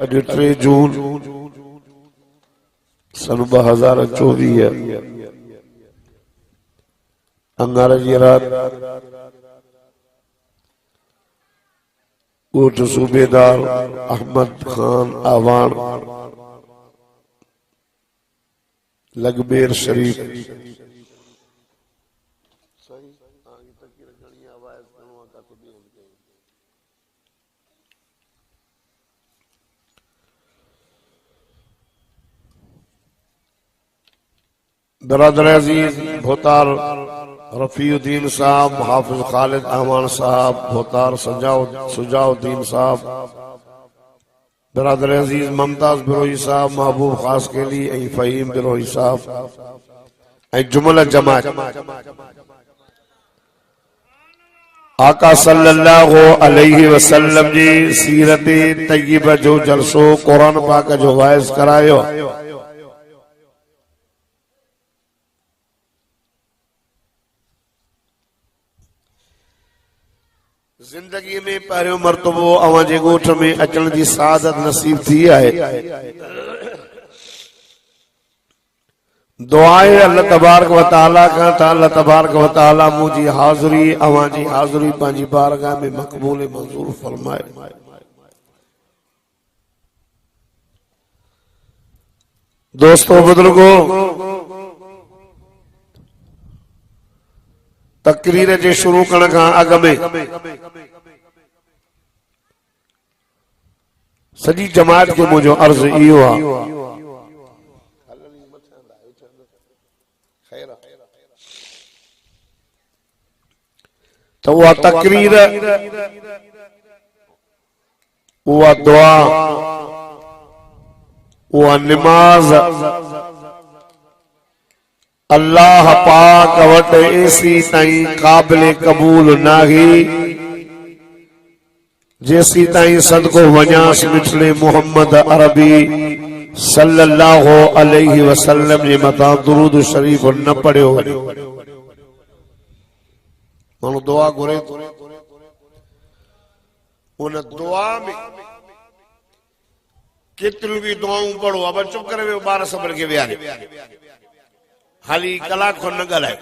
अज 3 जून सन 2024 अंगार जी रात कोट सूबेदार अहमद खान आवान लगबेर शरीफ बरदर अजीज भोतार रफीउद्दीन साहब, हाफिज खालिद अहमान साहब, भोतार सुजाउद्दीन साहब, बरदर अजीज मुमताज बिरोही साहब, महबूब खास केली ऐं फहीम बिरोही साहब ऐं जुमल जमात आका सल्लल्लाहु अलैहि वसल्लम जी सीरत तय्यबा जो जलसो कुरान पाक जो वाइज करायो। जिंदगी में पहिरियों मर्तबो अवां जे ॻोठ में अचण जी सादत नसीब थी आहे। दुआ आहे अल्लाह तबारक व तआला खां त अल्लाह तबारक व तआला मुंहिंजी हाज़िरी अवां जी हाज़िरी पंहिंजी बारगाह में मक़बूल मंज़ूर फरमाए। दोस्तों बुजुर्गो, तकरीर जे शुरू करण खां अॻु में सॼी जमात खे मुंहिंजो अर्ज़ इहो आहे त उहा तकरीर, उहा दुआ, उहा निमाज़ अल्लाह पाक वट ऐसी ताईं काबिल कबूल नाही जैसी ताईं सदको वञास मिठड़े मोहम्मद अरबी सल्लल्लाहु अलैहि वसल्लम जे मथां दुरूद शरीफ न पढ़ियो वञे। माण्हू दुआ घुरे, उन दुआ में केतिरियूं बि दुआऊं पढ़ो, अब चुप करे वियो, ॿार सबर खे विहारे हाली कलाक खो न ॻाल्हाए।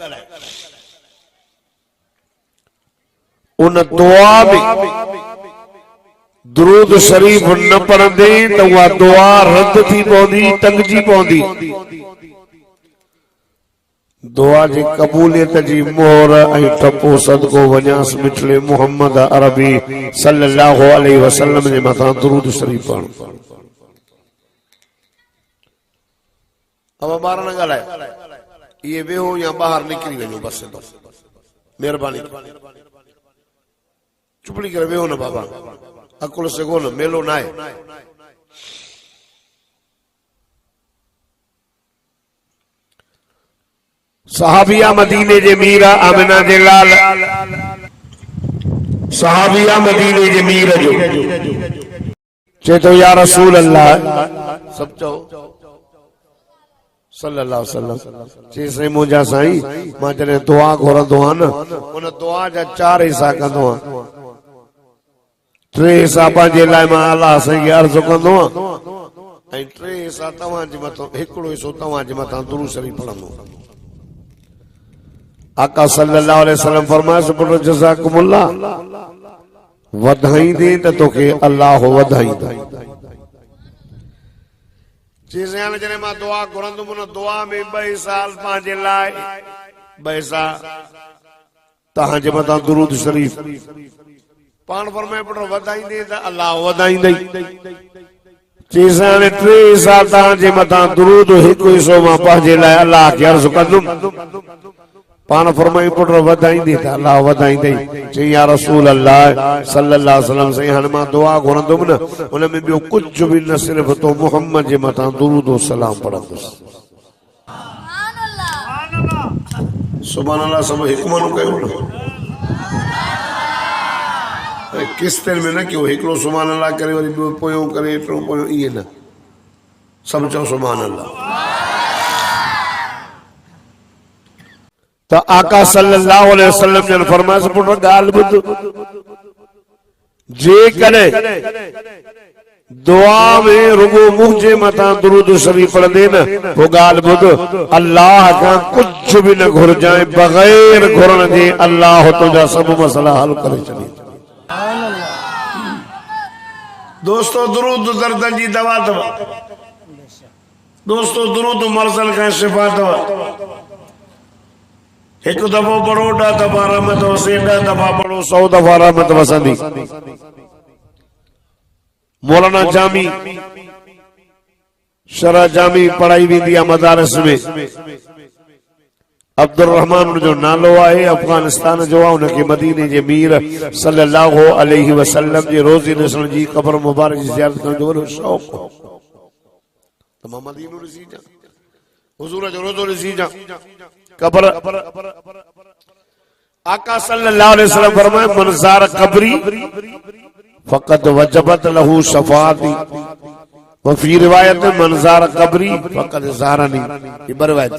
उन दुआ में दुरूद शरीफ न पढ़ंदे त उहा दुआ रद्द थी पवंदी, टंगजी पवंदी। दुआ जी कबूलियत जी मोहर ऐं ठपो सदको वञास मिठड़े मोहम्मद अरबी सल्लल्लाहु अलैहि वसल्लम जे मथां दुरूद शरीफ पढ़ो। अब ॿार न ॻाल्हाए, ये वेहो या बाहर निकरी वञो, बस मेहरबानी चुपड़ी करे वेहो न बाबा, अकुल से को न मेलो ना है। सहाबिया मदीने जे मीरा आमिना जे लाल, सहाबिया मदीने जे मीर जो चे तो या रसूल अल्लाह, सब चओ सल्लल्लाहु अलैहि वसल्लम चे से मुंहिंजा साईं, मां जॾहिं दुआ घुरंदो आहियां न, उन दुआ जा 4 हिसा कंदो आहियां। 3 हिसा पंहिंजे लाइ मां अल्लाह साईं खे अर्ज़ु कंदो आहियां ऐं 3 हिसा तव्हांजे मथां, हिकिड़ो हिसो तव्हांजे मथां दुरूद शरीफ पढ़ंदो। आका सल्लल्लाहु अलैहि वसल्लम फरमाए पुट जज़ाकुमुल्लाह, वधाई दे त तोखे अल्लाह वधाई दे। चीज़ यानी जने मां दुआ घुरंदुमि, उन दुआ में 2 साल पंहिंजे लाइ, 2 साल तव्हांजे मथां दुरूद शरीफ पाण फरमाए पुट वधाईंदे त अल्लाह वधाईंदे। चीज़ यानी 3 साल तव्हांजे मथां दुरूद, हिकु हिसो मां पंहिंजे लाइ अल्लाह खे अर्ज़ कंदुमि, पाण फरमाई पुट वधाईंदे त अल्लाह वधाईंदे। चई या रसूल अल्लाह सल्लल्लाहु अलैहि वसल्लम साईं, हाणे मां दुआ घुरंदुमि न, उन में ॿियो कुझु बि न, सिर्फ़ तो मोहम्मद जे मथां दुरूद और सलाम पढ़ंदुसि। सुभान अल्लाह, सब हिकु माण्हू कयो न, किस्तनि में न कयो, हिकिड़ो सुभान अल्लाह करे वरी ॿियो पोयों करे, टियों पोयों, इहे न, सभु चओ सुभान अल्लाह। तो आका सल्लल्लाहु अलैहि वसल्लम ने फरमाया पुट गाल बुध, जे कने दुआ में रुगो मुझे मता दुरूद शरीफ पढ़ देना वो गाल बुध अल्लाह का कुछ भी न घुर जाए बगैर घुरन जे अल्लाह तुझा सब मसला हल करे चली। दोस्तों दुरूद दर्द जी दवा दवा, दोस्तों दुरूद मर्जल का शिफा दवा। एक दफो पढ़ो, 10 दफा रहमत वसे, 10 दफा पढ़ो, 100 दफा रहमत वसंदी। मौलाना जामी शरा जामी पढ़ाई वेंदी आहे मदारस में। अब्दुल रहमान जो नालो आहे अफगानिस्तान जो आहे, उनखे मदीने जे मीर सल्लल्लाहु अलैहि वसल्लम जे रोज़े ॾिसण जी क़ब्र मुबारक जी ज़ियारत करण जो वॾो शौक़ हो। त मां मदीनो ॾिसी अचां, हुज़ूर जो रोज़ो ॾिसी अचां, क़ब्र। आका सल्लल्लाहु अलैहि वसल्लम फरमाए मन ज़ार क़ब्री फ़क़त वजबत लहू शफ़ाअती व फ़ी रिवायत मन ज़ार क़ब्री फ़क़त ज़ारनी। ये ॿ रिवायत।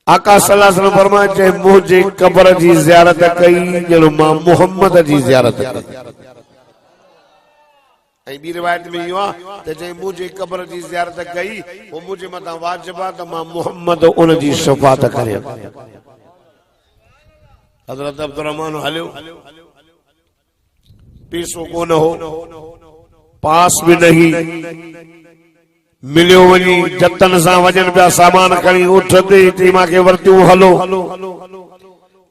आका सल्लल्लाहु अलैहि वसल्लम फरमाए जे मुझे क़ब्र जी ज़ियारत कई जणो मां मुहम्मद जी ज़ियारत कई। ऐं ॿी रिवायत में इहो आहे त जे मुझे क़ब्र जी ज़ियारत कई वो मुझे मथां वाजिब आहे त मां मुहम्मद उन जी शफ़ाअत करियां। हज़रत अब्दुल रहमान हलियो, पैसो कोन हो, पास भी नहीं, मिलियो वञी जतन सां वञनि पिया सामान खणी उठंदे चई मूंखे वरतियूं हलो,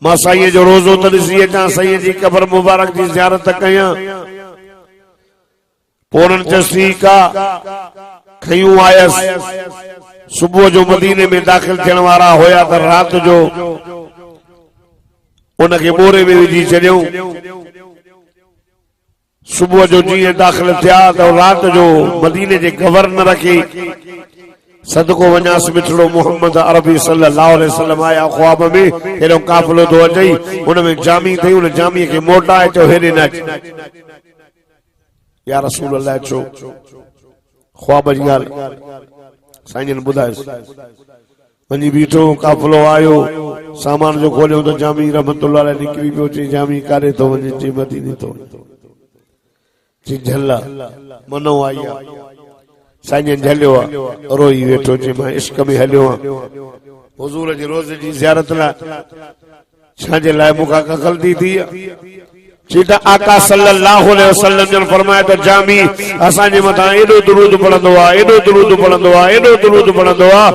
मां साईं जो रोज़ो त ॾिसी अचां, साईं जी क़ब्र मुबारक जी ज़ियारत कयां। पोइ उन्हनि चयसि ठीकु आहे, खयूं आयसि। सुबुह जो मदीने में दाख़िल थियण वारा हुया त राति जो उनखे ॿोरे में विझी छॾियऊं। सुबुह जो जीअं दाख़िल थिया त रात जो मदीने जे गवर्नर खे सदको वञास मिठड़ो मोहम्मद अरबी सल्लल्लाहु अलैहि वसल्लम आया ख्वाब में। हेॾो काफ़िलो थो अचई, उन में जामी थई, उन जामी खे मोटाए चयो हेॾे न अच। या रसूल अल्लाह छो ख्वाब जी ॻाल्हि साईं जन ॿुधायोसि। वञी बीठो, काफ़िलो आयो, सामान जो खोलियो त जामी रहमतुल्लाह अलैहि निकिरी पियो। चई जामी काॾे थो वञे? चई मदीने थो वञे। चई झल्ला मनो आई आहे। साईं जन झलियो आहे, रोई वेठो। चई मां इश्क में हलियो आहियां हुज़ूर जे रोज़े जी ज़ियारत लाइ, छाजे लाइ मूंखां का ग़लती थी आहे? चई आका सल्लल्लाहु अलैहि वसल्लम जन फरमाए त जामी असांजे मथां एॾो दुरूद पढ़ंदो आहे, एॾो दुरूद पढ़ंदो आहे, एॾो दुरूद पढ़ंदो आहे,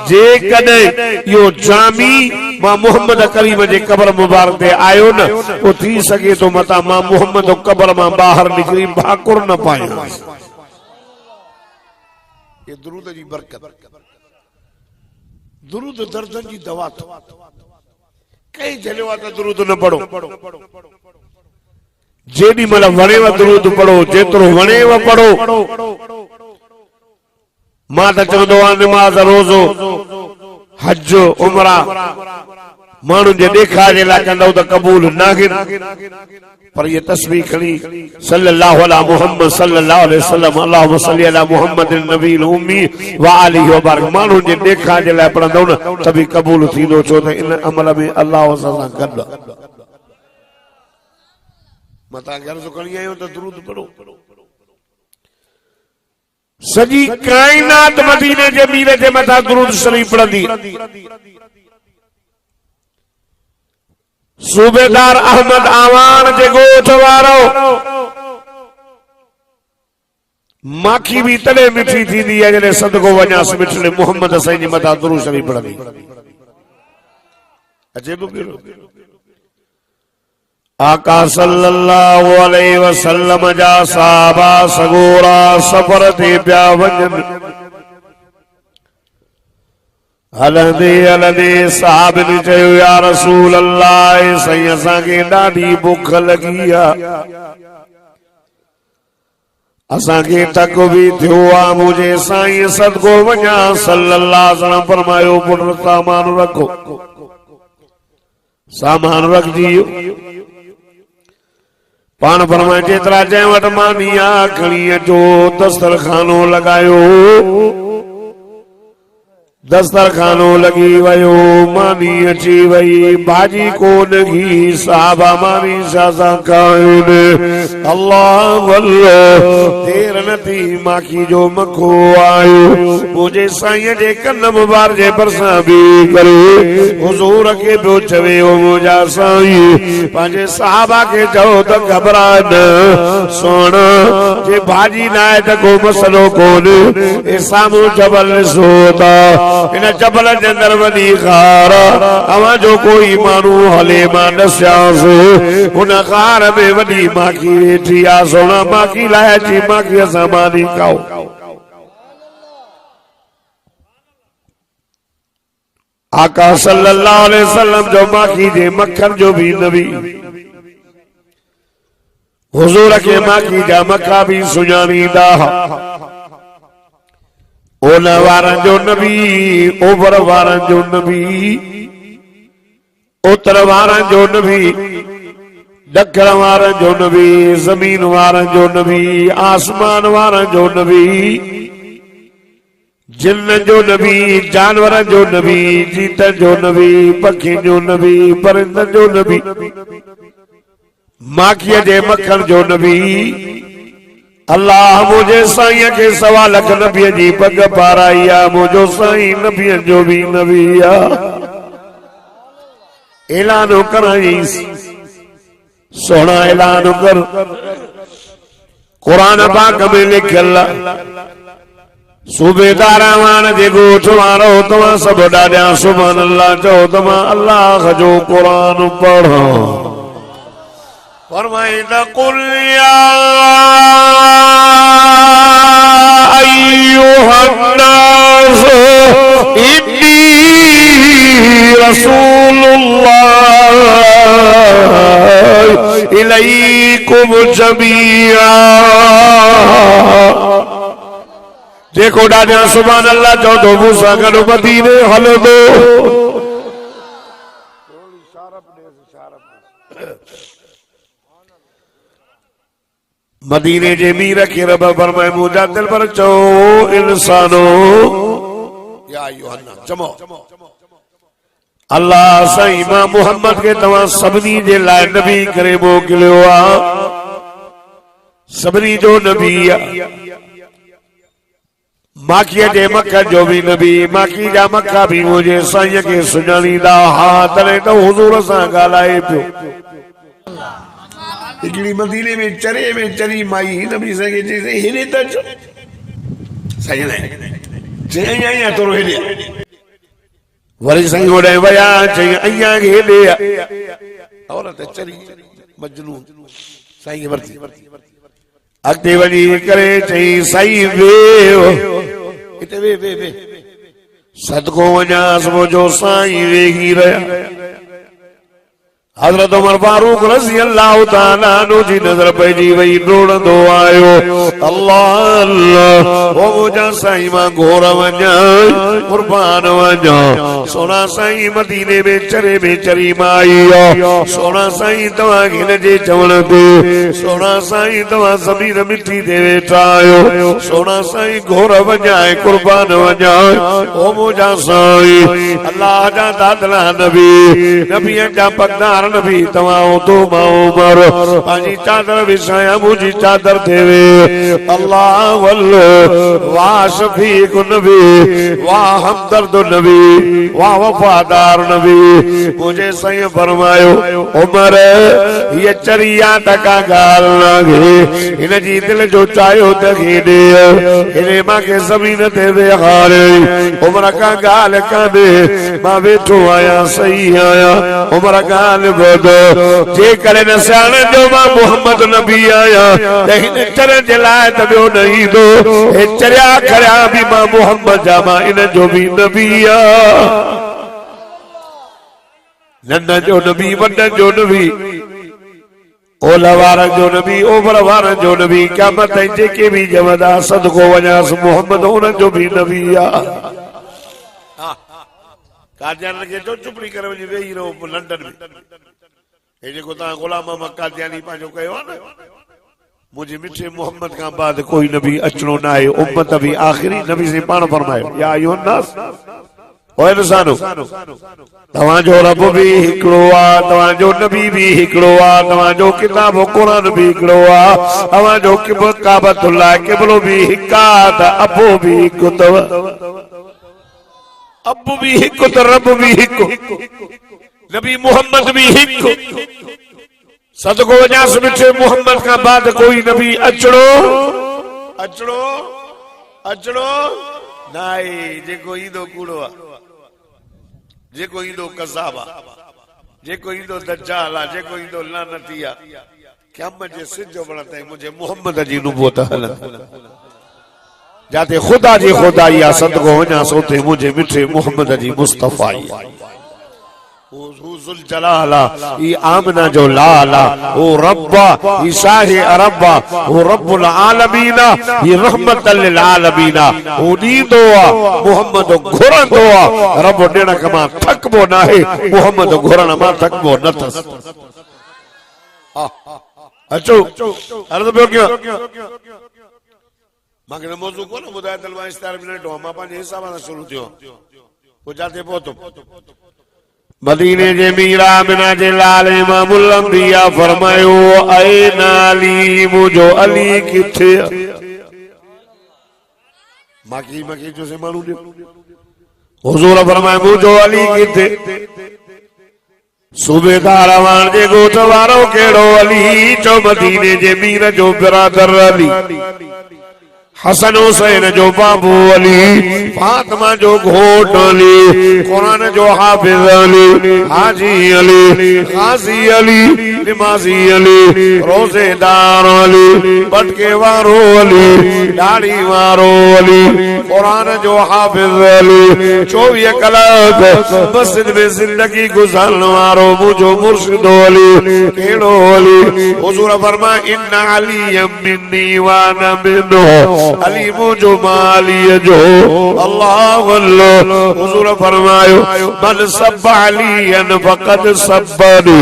जेकॾहिं इहो जामी मां मोहम्मद करीम जे क़ब्र मुबारक ते आयो न, तो थी सके तो मता मां मोहम्मद क़ब्र मां ॿाहिरि निकिरी भाकुर न पायां। ये दुरूद जी बरकत, दुरूद दर्दन जी दवा। कई झलियो आहे त दुरूद न पढ़ो, जेॾी महिल वणेव दुरूद पढ़ो, जेतिरो वणेव पढ़ो। मां त चवंदो आहियां निमाज़, रोज़ो, हज, उमरा माण्हुनि जे ॾेखार जे लाइ कंदव त क़बूल नाहे, पर ये तस्बीह खणी सल्लल्लाहु अला मुहम्मद सल्लल्लाहु अलैहि वसल्लम अल्लाहुम्मा सल्ली अला मुहम्मदिन नबील उम्मी व आलिहि व बारिक माण्हुनि जे ॾेखार जे लाइ पढ़ंदव न त बि क़बूल थींदो, छो त इन अमल में अल्लाह सां गॾु आहे। मता गर्ज खणी आयो त दुरूद पढ़ो। सॼी काइनात मदीने जे मीर जे मथां दुरूद शरीफ पढ़ंदी। सूबेदार अहमद आवान जे ॻोठ वारो माखी भी तॾहिं मिठी थींदी आहे जॾहिं सदको वञासि मिठड़े मोहम्मद साईं जे मथां दुरूद शरीफ पढ़ंदी। अचे पियो आका सल्लल्लाहु अलैहि वसल्लम जा साहबा सगोरा सफर ते पिया वञनि। हलंदे हलंदे साहबनि चयो या रसूल अल्लाह, साईं असांखे ॾाढी बुख लॻी आहे, असांखे थक बि थियो आहे, मुंहिंजे साईं सदको वञा। सल्लल्लाहु अलैहि वसल्लम फरमायो पुट सामान रखो। सामान रखजी पान फरमाए जेतिरा जंहिं वटि मानी आहे खणी अचो। दस्तरखानो लॻायो, दस्तरखानो लगी वयो मानी अची वई भाजी कोन घी साहबा मानी सासा खाइन अल्लाह अल्लाह देर न थी माखी जो मखो आयो मुझे साईं जे कन मुबारक जे परसा भी करे हुजूर के पियो चवे ओ मुझा साईं पंहिंजे साहबा के चओ त घबरा न सोण जे भाजी न आहे त को मसलो कोन ए साम्हूं जबल सोता इन जबल जे अंदर वॾी ख़ार अवां जो कोई माण्हू हले मां ॾसियांस उन ख़ार में वॾी माखी वेठी आहे सोना माखी लाइ अची माखी असां मानी खाओ आका सल्लल्लाहु अलैहि वसल्लम जो माखी जे मक्खन जो भी नबी हुजूर के माखी जा मक्खा भी सुञाणींदा ओन वारनि जो नबी ओभर वारनि जो नबी उत्तर वारनि जो नबी ॾखण वारनि जो नबी ज़मीन वारनि जो नबी आसमान वारनि जो नबी जिन जो नबी जानवरनि जो नबी जीतनि जो नबी पखियुनि जो नबी परिंदनि जो नबी माखीअ जे मक्खन जो नबी अल्लाह मुझे साईं के सवा लख नबी जी पग पाराई आ मुझो साईं नबी जो भी नबी आ ऐलान कराईस सोना ऐलान कर कुरान पाक में लिखल सूबेदार वाण जे गोठ वारो तव्हां सभु ॾाढा सुभान अल्लाह चओ तव्हां अल्लाह जो कुरान पढ़ो फरमाइंदा कुल या अय्युहन्नास इन्नी रसूलुल्लाह इलैकुम जमीआ जेको ॾाढा सुभान अल्लाह चओ तो मूंसां गॾु मदीने हलंदो मदीने जे मीर के रब फरमाए मुझा दिल पर चो इंसानो या यूहन्ना चमो अल्लाह साईं मां मोहम्मद के तव्हां सभिनी जे लाइ नबी करे मोकिलियो आहे सभिनी जो नबी आहे माखीअ जे मक्खन जो भी नबी माखी जा मक्खा भी मुंहिंजे साईं खे सुञाणींदा हा तॾहिं त हुज़ूर सां ॻाल्हाए पियो हिकिड़ी मदीने में चरी माई नबी सके चई हेॾे त अचो साईं चई अञा थोरो हेॾे वरी साईं होॾे विया चई अञा हेॾे औरत चरी मजनून साईं वरती अॻिते वञी करे चई साईं वेहो हिते वे वे वे सदको वञास मुंहिंजो साईं वेही रहिया हज़रत उमर फारूक रज़ी अल्लाह ताला अन्हु जी नज़र पइजी वई डोड़ंदो आयो अल्लाह अल्लाह ओ मुंहिंजा साईं मां घोर वञा कुर्बान वञा सोना साईं मदीने में चरी माई सोना साईं तव्हां हिन जे चवण ते सोना साईं तव्हां ज़मीन मिठी ते वेठा आहियो सोना साईं घोर वञा कुर्बान वञा ओ मुंहिंजा साईं अल्लाह जा दादला नबी जा पगदार नबी तव्हां तो मां उमर पंहिंजी चादर विछाया मुंहिंजी चादर देवे अल्लाह अल्लाह वाह शफीक नबी वाह हमदर्द नबी वाह वफादार नबी मुझे साईं फरमायो उमर ये चरिया टका गाल लागे इन जी दिल जो चायो त खेॾे इने मांखे ज़मीन ते वेहारे उमर का गाल काने मां वेठो आहियां सही आहियां उमर गाल जे करे न सियाण जो मां मोहम्मद नबी आहियां त हिन चर जे लाइ त ॿियो न ईंदो हे चरिया खरिया बि मां मोहम्मद जा मां इन जो बि नबी आहियां नंढनि जो नबी वॾनि जो नबी ओलह वारनि जो नबी ओभर वारनि जो नबी क़यामत ताईं जेके बि जवंदा सदको वञास मोहम्मद उन्हनि जो बि नबी आहे कादियान खे जो चुपड़ी करे वञी वेही रहो लंडन में हे जेको तव्हां गुलाम मोहम्मद कादियानी पंहिंजो कयो आहे न मुझे मिठे मोहम्मद का बाद कोई नबी अचणो न आहे उम्मत भी आखिरी नबी से पाण फरमायो या अय्युहन्नास ओए इंसानो तव्हांजो रब भी हिकिड़ो आहे, तव्हांजो नबी भी हिकिड़ो आहे, तव्हांजो किताब क़ुरान भी हिकिड़ो आहे, तव्हांजो काबतुल्लाह क़िबलो भी हिकु आहे, त अबो भी हिकु अथव, अबु भी हिकु त रब भी हिकु, नबी मोहम्मद भी हिकु। सदको वजास मिठे मोहम्मद का बाद कोई नबी अचड़ो अचड़ो अचड़ो नाई, जेको ईंदो कूड़ो आहे, जेको ईंदो कज़ाब आहे, जेको ईंदो दज्जाल आहे, जेको ईंदो लानती आहे, क़यामत जे सिज जो वण ताईं मुंहिंजे मोहम्मद जी नुबूवत हलंदी। जाते खुदा जी खुदाई आहे, सदको वञा सोते मुंहिंजे मिठे मोहम्मद जी मुस्तफ़ाई आहे। हुज़ुल जलाला ई आमना जो लाला, ओ रब्बा ई शाह अरब्बा, ओ रब्बुल आलमीना ई रहमतल लिल आलमीना। ओ नींदो आ मोहम्मद घुरंदो आ, रब ॾिण कमा थकबो नाहे, मोहम्मद घुरण मां थकबो न थस। अचो अर्ज़ पियो कयो मांखे मौज़ू कोन ॿुधाए तलवा इस्तार मिनट हो, मां पंहिंजे हिसाब सां शुरू थियो, पोइ जाते पहुतो मदीने जे मीरा बिना जे लाल इमामुल अंबिया फरमायो, ऐ नाली मुझो अली किथे, माकी माकी जो से मालूम नहीं, हुजूर फरमाए मुझो अली किथे, सूबेदार वाण जे गोठ वारो केड़ो अली, चो मदीने जे मीर जो बिरादर अली, हसन हुसैन जो बाबू अली, फातिमा जो घोट अली, कुरान जो हाफिज अली, हाजी अली, गाजी अली, नमाजी अली, रोजेदार अली, बटके वारो अली, दाढ़ी वारो अली, कुरान जो हाफिज अली, 24 कलाक मस्जिद में जिंदगी गुजारने वारो मुझो मुर्शिद अली, केड़ो अली, हुजूर फरमाए इन्ना अलियम मिन्नी व अना मिन्हु, अली मुझो माली जो, अल्लाह अल्लाह। हुजूर फरमायो मन सब अलियन फकद सब्बनी,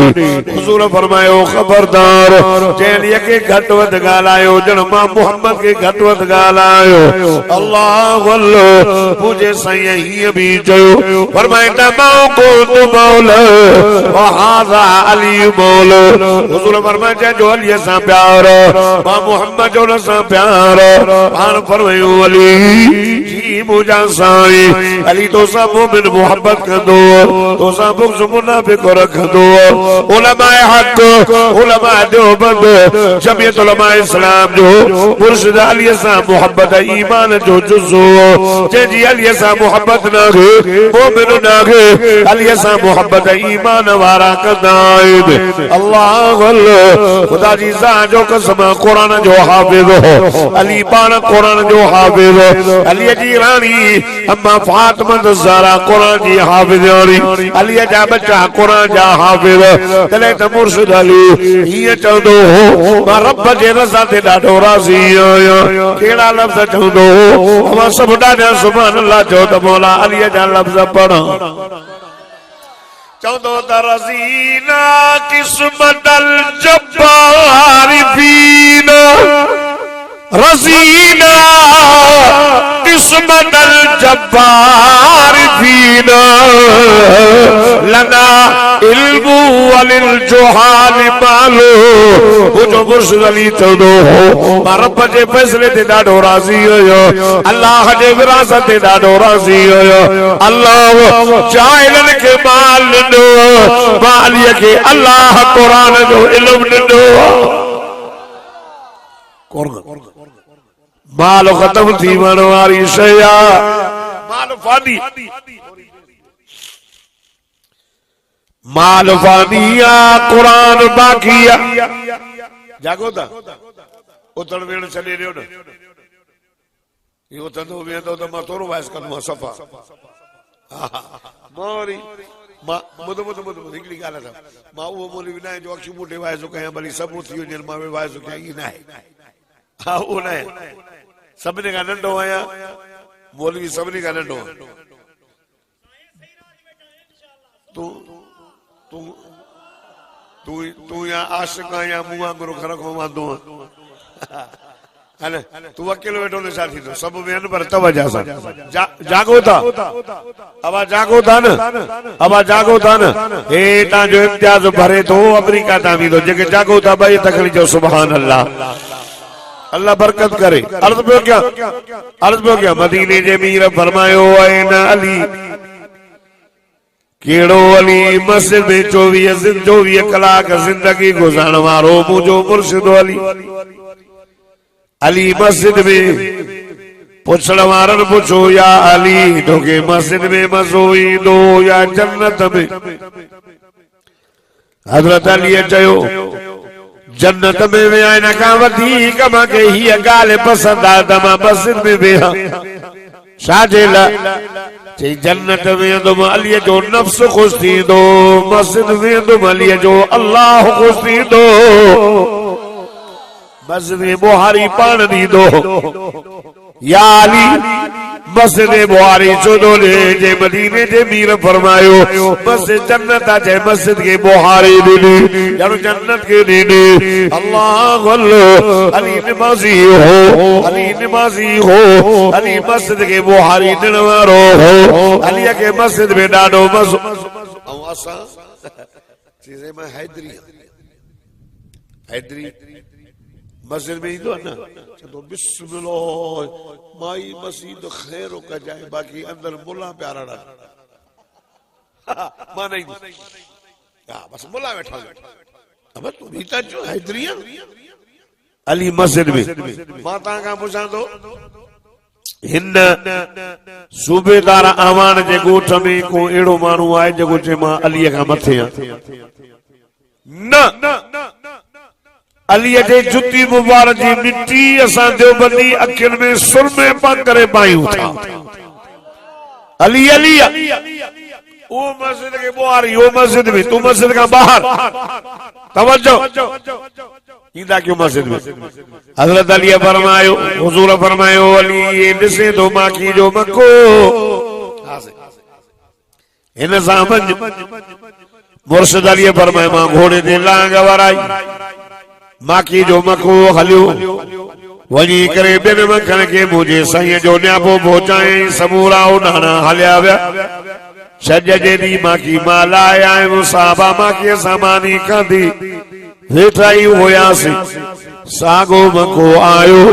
हुजूर फरमायो खबरदार जंहिं के घट वध ॻाल्हायो ॼण मां मोहम्मद के घट वध ॻाल्हायो, अल्लाह अल्लाह। मुझे साईं हीअं बि चयो फरमाए त मां कुंत मौला व हाज़ा अली मौला, हुजूर फरमाए जंहिंजो अलीअ सां प्यार, मां मोहम्मद जो सां प्यार, पाण फरमायो अली जी मुझा साईं, अली तो सा मोमिन मोहब्बत कंदो, तो सा बुग़्ज़ मुनाफ़िक़ रखंदो, उलमाए हक़, उलमाए देवबंद, जमियत उलमाए इस्लाम जो मुर्शिद अलीअ सां मोहब्बत ईमान जो जुज़ो, जंहिंजी अलीअ सां मोहब्बत नाहे मोमिन नाहे, अलीअ सां मोहब्बत ईमान वारा कंदा आहिनि। अल्लाह अल्लाह। ख़ुदा जी ज़ात जो कसम, क़ुरान जो हाफ़िज़ हो अली, पाण क़ुरान जो हाफ़िज़, अलीअ जी राणी अम्मा फातिमा ज़हरा क़ुरान जी हाफ़िज़ाणी, अलीअ जा बच्चा क़ुरान जा हाफ़िज़, तॾहिं त मुर्शिद अली हीअं चवंदो हो मां रब जे रज़ा ते ॾाढो राज़ी आहियां। कहिड़ा लफ़्ज़ चवंदो हो, अवां सभु ॾाढा सुभान अल्लाह चओ त मौला अलीअ जा लफ़्ज़ पढ़ो, चवंदो त रज़ीना क़िस्मतल जब्बार फीना, रज़ीना क़िस्मतल जब्बार फीना, लना इल्मु वलिल जुहाल मालो। मुझो मुर्शिद अली चवंदो हो मां रब जे फैसले ते ॾाढो राज़ी हुयो, अल्लाह जे विरासत ते ॾाढो राज़ी हुयो। अल्लाह जाइलनि खे माल ॾिनो, मां अलीअ खे अल्लाह क़ुरान जो इल्मु ॾिनो। माल ख़त्म थी वण वारी शइ आहे, माल फानी, माल फानी आहे, क़ुरान बाक़ी आहे। जागो था उथण वेहण छॾे ॾियो न, इहो उथंदो वेहंदो त मां थोरो वाइस कंदोमांसि सफ़ा। मोरी मां ॿुधो ॿुधो ॿुधो हिकिड़ी ॻाल्हि आहे, मां उहो मौलवी न आहे जो अखियूं मूंडे वाइज़ो कयां, भली सभु थी वञनि मां वाइज़ो कयां, ईअं न आहे। हा उहो न आहे, सभिनी खां नंढो आहियां, मौलवी सभिनी खां नंढो आहे। तूं तूं तूं तूं या आशिक़ आहियां, मूं वांगुरु घर खां वांदो आहे। है ना तू अकेलो वेठो ने साथी तो सब वेन पर तवजा सा जागो था अब जागो था न अब जागो था न ए ता जो इम्तियाज भरे तो अमेरिका ता भी तो जके जागो था भाई तकली जो सुभान अल्लाह अल्लाह बरकत करे अर्ज पे क्या मदीने जे मीर फरमायो है न अली केड़ो अली मस्जिद में 24 कलाक जिंदगी गुजारण वारो मुझो मुर्शिद अली अली मस्जिद में पुछण वारन पुछो या अली तोखे मस्जिद में मज़ो ईंदो या जन्नत में हज़रत अली चयो जन्नत में विया इन खां वधीक मूंखे हीअ ॻाल्हि पसंदि आहे त मां मस्जिद में वेहा छाजे लाइ चई जन्नत वेंदुमि अलीअ जो नफ्स ख़ुशि थींदो मस्जिद वेंदुमि अलीअ जो अल्लाह ख़ुशि थींदो मस्जिद बुहारी पान दीदो या अली मस्जिद बुहारी चोदोले जे मदीने जे मीर फरमायो मस्जिद जन्नत है मस्जिद के बुहारी दीदी यार जन्नत के दीदी अल्लाह अल्लाह अली नमाजी हो अली मस्जिद के बुहारी दिनवारो हो अली के मस्जिद में डाडो मस औ असा चीजें में हैदरी मस्जिद में ईंदो ना तो बिस्मिल्लाह माई मस्जिद खैर का जाए बाकी अंदर मुल्ला प्यारा ना मां नहीं बस मुल्ला बैठा अब तू भीतर जो हैदरिया अली मस्जिद में माता का पूछा तो हिन सूबेदार आवान जे गोठ में को एड़ो मानू आए जो जे मां अली का मथे न अली जे जुती मुबारक जी मिट्टी असां देवबंदी अखियुनि में सुरमे पा करे पायूं था अली वो मस्जिद के बुहारी वो मस्जिद में तू मस्जिद का बाहर तवज्जो ईंदा क्यों मस्जिद में हजरत अली फरमायो हुजूर फरमायो अली ये ॾिसे तो माखी जो मको हिन सां मुर्शिद अली फरमायो मां घोड़े ते लांग वराई माखी जो मखो हलियो वही करे बिन मखन के मुझे साईं जो न्यापो पहुंचाए समूरा उडाना हलिया विया छज जे दी माखी माला आया मुसाबा माखी सामानी खाधी हेठाई होयासी सागो मखो आयो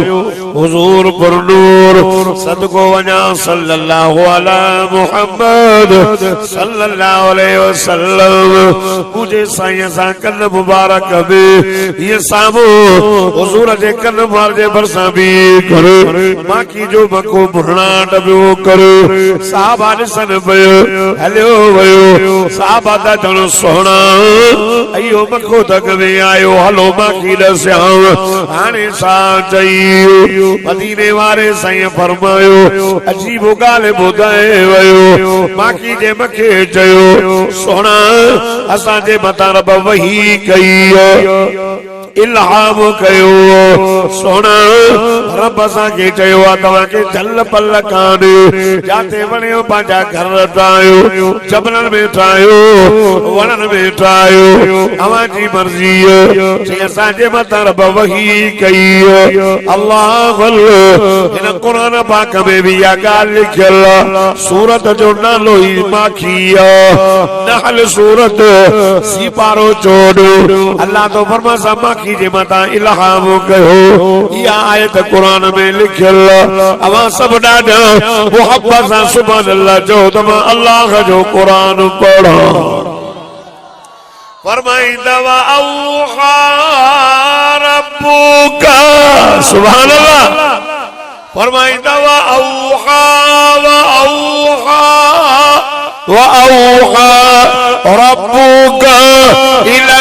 हुजूर पर नूर सदको वना सल्लल्लाहु अला मुहम्मद सल्लल्लाहु अलैहि वसल्लम मुझे साईं सा कन मुबारक में ये सामो हुजूर जे कन मार जे बरसा भी करे माकी जो मखो भुरना डबो करे साहबा सन भयो हलियो भयो साहबा दा जण सोहणा अयो मखो तक में आयो हलो माकी दस्यां आने सा चई मदीने वारे साईं फरमायो अजीबो गाले ॿुधाए वयो माकी जे मखे चयो सोना असां जे मथां रब वही कई इल्हाम कयो सोना रब असां के चयो आ तव्हां के जल पल काने जाते वणियो पंहिंजा घर ठाहियो जबलनि में ठाहियो वणनि में ठाहियो अवां जी मर्ज़ी चई असां जे मथां रब वही कई अल्लाह इन कुरान पाक में भी या ॻाल्हि लिखियल सूरत जो नालो ई माखी नहल सूरत सिपारो 14 अल्लाह तो फरमा सा माखी जे मता इल्हाम कयो या आयत कुरान में लिखियल अवा सब ॾाढा मोहब्बत सां सुभान अल्लाह जो त मां अल्लाह जो कुरान पढ़ो फरमाईंदा वा औहा रब्बुका सुभान अल्लाह फरमाईंदा वा औहा रब्बुका इला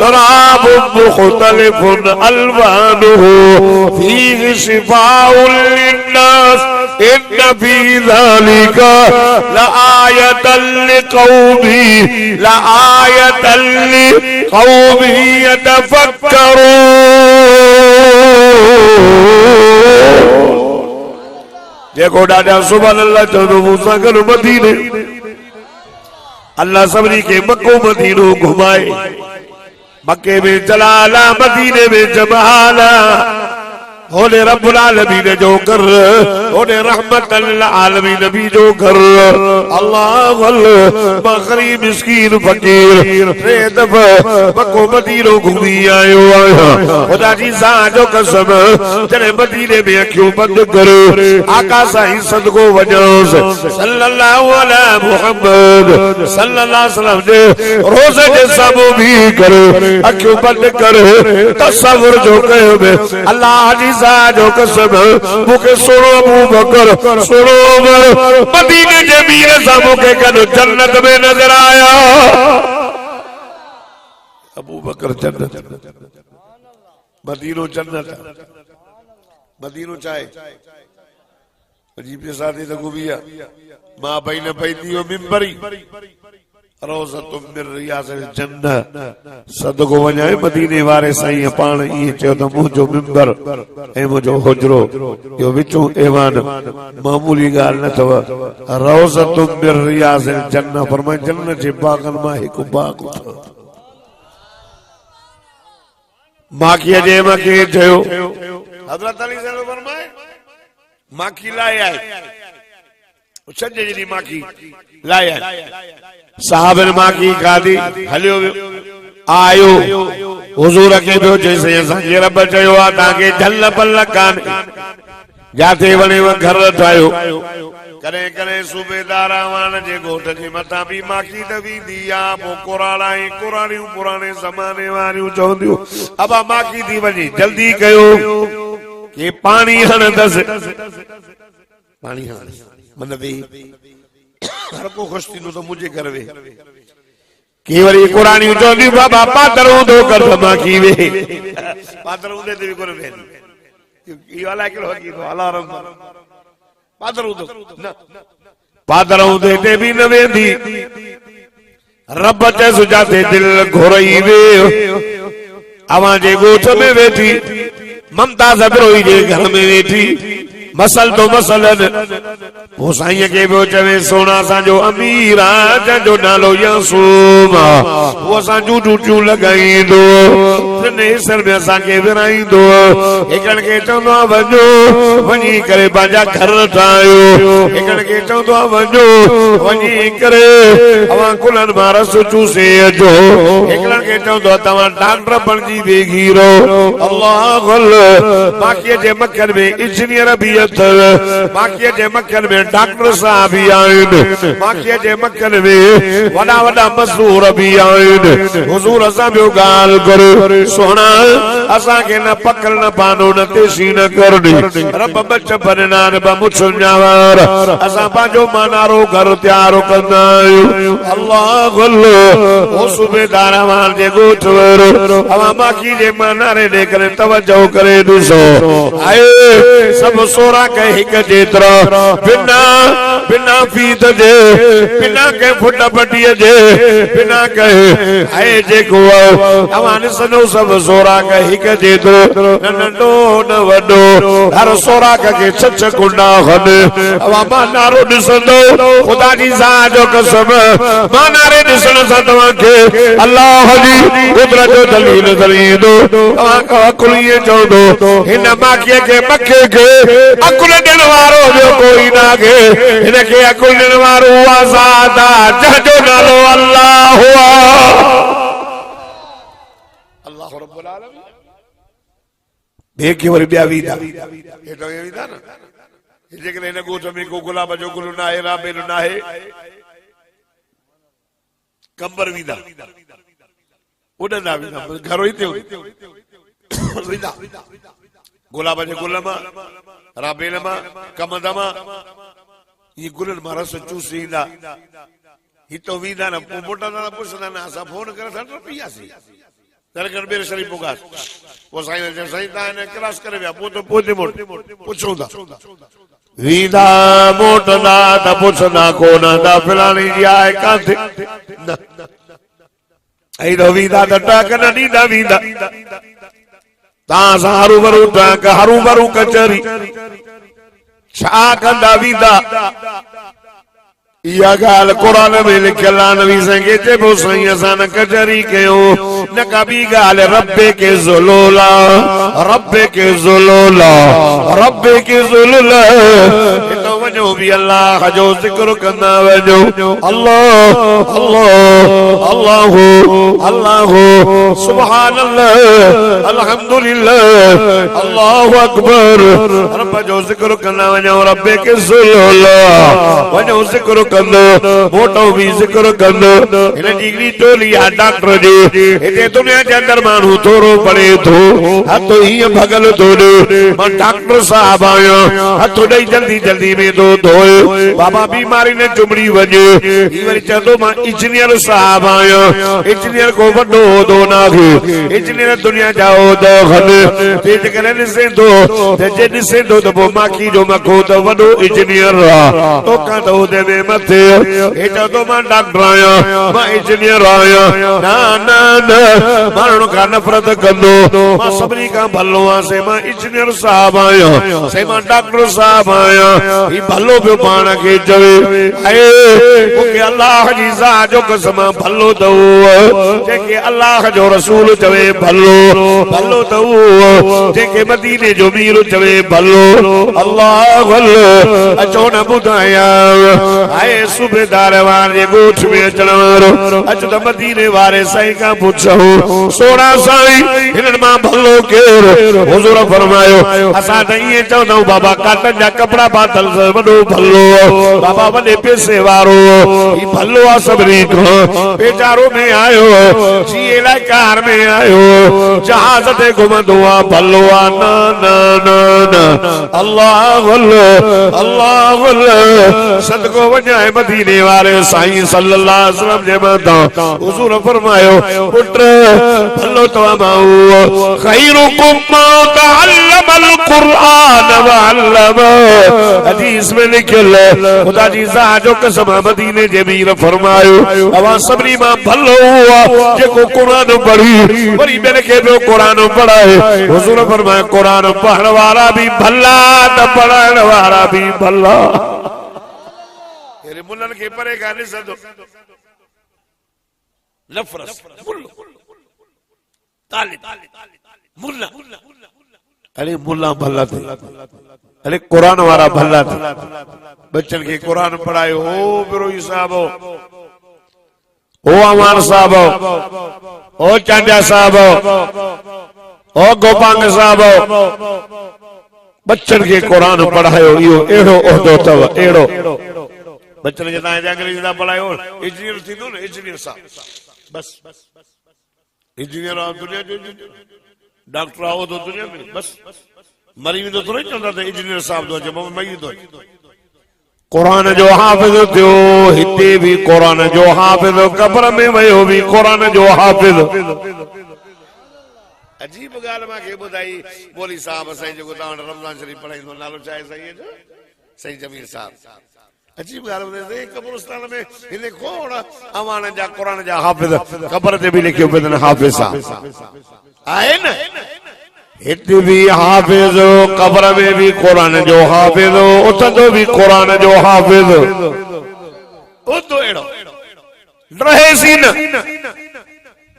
शराब मुख्तलिफुन अलवानुहु फीहि शिफाउल लिन्नास इन्न फी ज़ालिका लआयतन लिक़ौमी यतफ़क्करून। देखो डाडा सुभान अल्लाह चलो मूसा करो मदीने अल्लाह सबरी के मक्को मदीनो घुमाए। मक्के में जलाला मदीने में जमाला होने रब्बुल आलमीन जो कर होने रहमतल आलमीन भी जो कर। अल्लाह मगरीब मिस्कीन फकीर रे दफा मक्को मदीनो घूमी आयो आया। खुदा जी साजो कसम जने मदीने में अखियों बंद कर आका साईं सदको वजोस सल्लल्लाहु अलैहि मुहम्मद सल्लल्लाहु अलैहि वसल्लम जे रोज़े जे सबो भी कर अखियों बंद कर तसव्वुर जो कयो अल्लाह जी जो कसम मुके सुनो अबू बकर सुनो मदीने जे मीर साहब के कदो जन्नत में नजर आया। अबू बकर जन्नत मदीनो जन्नत मदीनो चाहे अजीब के साथ ही लगूबिया मां बहन पैदी हो मिंबरी रोज़तुम मिन रियाज़िल जन्नत सदको वञाए मदीने वारे साईं पाण इहे चयो त मुंहिंजो मिंबर ऐं मुंहिंजो हुजरो इहो विचों ऐवान मामूली ॻाल्हि न अथव। रोज़तुम मिन रियाज़िल जन्नत फरमाए जन्नत जे बाग़नि मां हिकु बाग़ अथव। माखीअ जे मके चयो हज़रत अली सल्लल्लाहु फरमाए माखी लाए आए छजे जी माखी लाए आए साहब ने माखी खाधी हलियो आयो हुजूर के बियो जैसे असांखे रब चयो आहे तव्हांखे झल पल कान्हे जाते वणे घर ठाहियो। करे करे सूबेदार आवान जे घोट जे मथां बि माखी त वेंदी आहे। पोइ कुराड़ा ऐं कुराड़ियूं पुराणे ज़माने वारियूं चवंदियूं अबा माखी थी वञे जल्दी कयो कि पाणी हणंदसि पाणी हण मन वे हर को खुश थींदो त मुंहिंजे घर वे की वरी कुराड़ियूं चवंदियूं बाबा पातर हूंदो कर त माखी वे पातर हूंदे ते बि कोन वेंदी इहो अलाए कहिड़ो हक़ीक़ो अलार्म पातर हूंदो न पातर हूंदे ते बि न वेंदी। रब चयसि जाते दिल घुरई वे अवां जे ॻोठ में वेठी ममताज़ बिरोई जे घर में वेठी मसल तो मसलन वो साईं के बियो चवे सोना असांजो अमीर आहे जंहिंजो नालो यासूम वो असांजूं ड्यूटियूं लॻाईंदो टिनि हिसनि में असांखे विराईंदो हिकड़े खे चवंदो आहे वञो वञी करे पंहिंजा घर ठाहियो हिकड़े खे चवंदो आहे वञो वञी करे अवां कुलनि मां रस चूसे अचो हिकड़े खे चवंदो आहे तव्हां डॉक्टर बणिजी वेही रहो। अल्लाह बाक़ीअ जे मखनि में इंजीनियर बि बाक़ीअ जे मखनि में डॉक्टर साहब बि आहिनि बाक़ीअ जे मखनि में वॾा वॾा मज़दूर बि आहिनि। हुज़ूर असां ॿियो ॻाल्हि करो सोना असांखे न पकड़ न पानो न तेज़ी न करणी रब बच भरना न मुछुंजा वार असां पंहिंजो मानारो घर तयारु कंदा आहियूं। अल्लाह ओ सूबेदार वार जे ॻोठ वारो अवां माखी जे मानारे ॾे करे तवजो करे ॾिसो आए सभु सोरा के हिक जेतिरा बिना बिना फीत जे बिना के फुट पटीअ जे बिना कहे आए जेको अवां ॾिसंदो सभु सोरा के हिक जेतिरो न नंढो न वॾो हर सोरा के छछ कुंडा हन अवां मानारो ॾिसंदो ख़ुदा जी ज़ात जो कसम मानारे ॾिसण सां तव्हांखे अल्लाह जी कुदरत जो दलील दलीदो तव्हां अकुल ईअं चवंदो हिन माखीअ खे मखे खे अकुल ॾियण वारो ॿियो कोई न आहे हिनखे अकुल ॾियण वारो उहा ज़ात आहे जंहिंजो नालो अल्लाह हुआ अल्लाह रब्बुल आलमीन ॿिए खे वरी ॿिया वींदा हेठो वींदा न जेकॾहिं हिन ॻोठ में को गुलाब जो गुल न आहे राबेल न आहे कंबर वींदा उॾंदा वेंदा घरो ई वेंदा गुलाब जे गुल मां राबेल मां कमंद मां ये गुलनि मां रस चूसी ईंदा हितो वेंदा न पोइ मोटंदा न पुछंदा न असां फोन करे असां डपी वियासीं दरगढ़ मेरे शरीफ पुगास वो साईं ने साईं ता ने क्लास करे विया पोइ पोइ मोट पुछूं था वीदा मोटदा त पुछदा कोन दा फलाणी जी आहे काथे न ऐं तो वीदा त टक न ॾींदा वीदा तां सां हरू भरू कचहरी छा कंदा वीदा या गाल कुरान में लिखियल आहे नबी साईं के चइबो साईं असां न कचहरी कयो न का ॿी ॻाल्हि रब्बे के ज़ुलूला रब्बे के ज़ुलूला रब्बे के ज़ुलूला हितो वञो बि अल्लाह जो ज़िक्र कंदा वञो अल्लाह अल्लाह अल्लाह अल्लाह सुभान अल्लाह अल्हम्दुलिल्लाह अल्लाहु अकबर रब जो ज़िक्र कंदा वञो रब्बे के ज़ुलूला वञो ज़िक्र कंदो मोटो भी जिक्र कंदो in degree Toli uh doctor जी इते दुनिया के अंदर मानू थोरो पड़े थो हथ ही भगल थोड़े मां डॉक्टर साहब आयो हथ दई जल्दी जल्दी में दो धोए बाबा बीमारी ने चुमड़ी वजे ई वरी चंदो मां इंजीनियर साहब आयो इंजीनियर को वडो दो ना इंजीनियर दुनिया जाओ दो खन तेज करे निसे दो ते जे निसे दो तो माखी जो मखो तो वडो इंजीनियर तो का तो दे में एटा तो मां डॉक्टर आया मां इंजीनियर आया ना ना ना माण्हुनि खां नफ़रत कंदो मां सभिनी खां भलो आहियां से मां इंजीनियर साहब आहियां से मां डॉक्टर साहब आहियां ही भलो पियो पाण खे चवे मूंखे अल्लाह जी ज़ात जो कसम भलो अथव जेके अल्लाह जो रसूल चवे भलो भलो अथव जेके मदीने जो मीर चवे भलो अल्लाह अचो न ॿुधायां आए सूबेदार वारे गोठ में अचण वारो अच त मदीने वारे साईं का पुछो सोना साईं हिनन मां भलो केर हुजूर फरमायो असां त इए चवंदा बाबा काटन जा कपड़ा पातल वडो भलो बाबा वडे पैसे वारो ई भलो आ सभनी को बेचारो में आयो जी इलाकार में आयो जहाज ते घुमंदो आ भलो आ ना ना ना ना अल्लाह अल्लाह अल्लाह सदको वजाए मदीने वाले साईं सल्लल्लाहु अलैहि वसल्लम जे मथा हुजूर फरमायो पुत्र भलो तो माऊ खैरुकुम मा तअल्लमल कुरान व अल्लम हदीस में लिखियल खुदा जी ज़ात जो कसम मदीने जे मीर फरमायो अवा सभनी मां भलो हुआ जेको कुरान पढ़ी वरी ॿियनि खे ॿियो कुरान पढ़ाए हुजूर फरमायो कुरान पढ़ण वारा भी भला त पढ़ण वारा भी भला मुल्लन के परे का निसदो लफरस तालिब मुल्ला अरे मुल्ला भला थे अरे कुरान वाला भला थे बच्चन के कुरान पढ़ायो हो बिरोई साहब ओ अमान साहब ओ चांडिया साहब ओ गोपांग साहब बच्चन के कुरान पढ़ायो इहो एड़ो ओहदो तव एड़ो बच्चन जे तां अंग्रेजी दा पढ़ायो इंजीनियर थींदो न इंजीनियर साहब बस इंजीनियर आ दुनिया जो डॉक्टर आओ तो दुनिया में बस मरी में तो थोड़ी चलदा था इंजीनियर साहब दो जब मई दो कुरान जो हाफिज थियो हिते भी कुरान जो हाफिज कब्र में वयो भी कुरान जो हाफिज अजीब गाल मां के बुधाई मौली साहब साईं जो तां रमजान शरीफ पढ़ाईंदो नालो चाहे साईं जो साईं जमीर साहब अजीब गाल ॿुधाई कब्रिस्तान में हिन खोड़ अवान जा कुरान जा हाफिज कब्र ते भी लिखियो पियो हाफिज साहब आहे न हिते भी हाफिज कब्र में भी कुरान जो हाफिज उथंदो भी कुरान जो हाफिज उतो एड़ो रहे सी न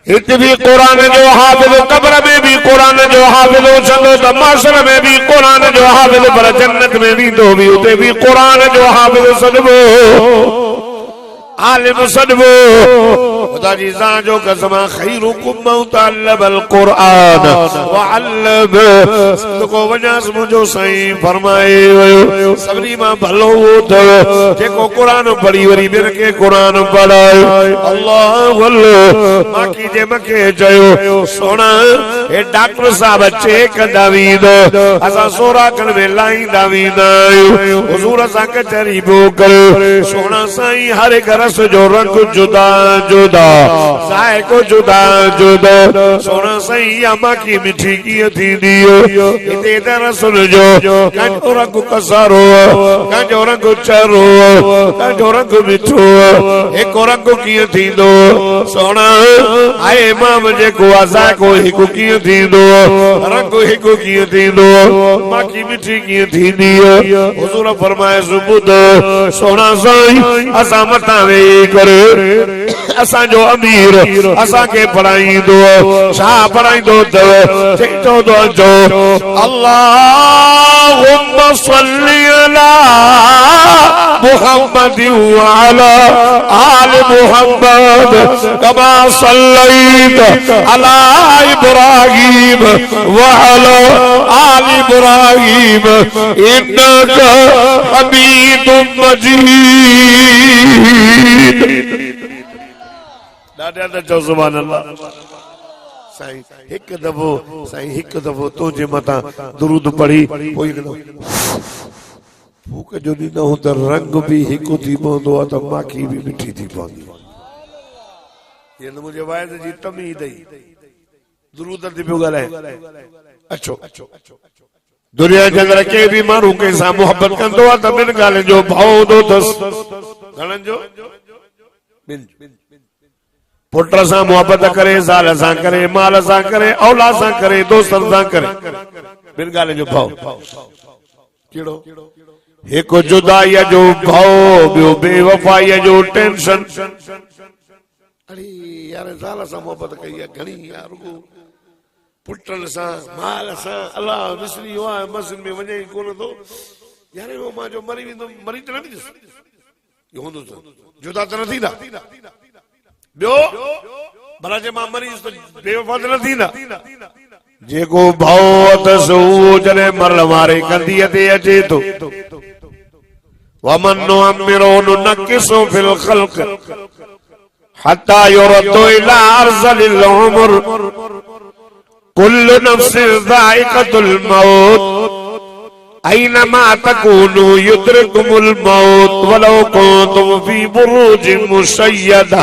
हिते भी कुरान जो हाफिज कब्र में भी कुरान जो हाफिज उथंदो त माशर में भी कुरान जो हाफिज पर जन्नत में भी दो भी उते भी कुरान जो हाफिज सदबो आलिम सदबो खुदा जी ज़ात जो कसम खैरुकुम मन तअल्लमल कुरान व अल्लम सदको वजास मुझो साईं फरमाए वयो सभनी मां भलो अथव जेको कुरान पढ़ी वरी ॿियनि खे कुरान पढ़ाए अल्लाह अल्लाह माकी जे मखे चयो सोना ए डॉक्टर साहब चेक कंदा वींदो असां सोराखन में लाईंदा वींदा आहियूं हुजूर असां कचहरी पियो करे सोना साईं हर एक रस जो रंग जुदा जुदा जायको जुदा जुदा सोना साईं अमा की मिठी की थींदी इते दरअसल जो कंजो रंग कसारो कंजो रंग चरो कंजो रंग मिठो एक रंग कीअं थींदो सोना आए इमाम जेको असां को हिकु कीअं थींदो रंग हिकु कीअं थींदो माखी मिठी कीअं थींदी हुजूर फरमाए सुबुद सोना साईं असां मथां वेही करे असां जो अमीर असां के पढ़ाईंदो छा पढ़ाईंदो अथव चईंदो तो जो अल्लाहुम्मा सल्ली अला मुहम्मद व अला आल मुहम्मद कमा सल्लैत अला इब्राहीम व अला आल इब्राहीम इन्नका हमीदुम मजीद दादा दा चो सुभान अल्लाह साईं एक दफो तुझे मता दुरूद पढ़ी कोई भूख जो दी न हो त रंग भी हिकु थी पवंदो आहे त माखी भी मिठी थी पवंदी ये न मुझे वायद जी तमीद ही दुरूद ते पियो ॻाल्हाए अचो दुनिया जे अंदर के भी माण्हू कंहिं सां मोहब्बत कंदो आहे त ॿिनि ॻाल्हियुनि जो भाव हूंदो अथसि घणनि जो पुट सां मोहब्बत करे ज़ाल सां करे माल सां करे औलाद सां करे दोस्तनि सां करे ॿिनि ॻाल्हियुनि जो भाव कहिड़ो एक जुदाई जो भाव ॿियो बेवफाई जो टेंशन अरे यार ज़ाल सां मोहब्बत कई आहे घणी यार पुटनि सां माल सां अल्लाह विसरी वियो आहे मस्जिद में वञे ई कोन थो यार मां जो मरी वेंदो मरी त न ॾिस इहो हूंदो जुदा त न थींदा ॿियो भला जे मां मरीज़ त बेवफा त न थींदा जेको भाव अथसि उहो जॾहिं मरण वारे कंदीअ ते अचे थो वमन नुअम्मिरु नुनक्किसु फिल ख़ल्क़ हत्ता युरद्दु इला अर्ज़लिल उम्र कुल्लु नफ्सिन ज़ाइक़तुल मौत ऐनमा तकूनु युद्रिकुमुल मौत वलौ कुंतुम फी बुरूजिन मुशय्यदा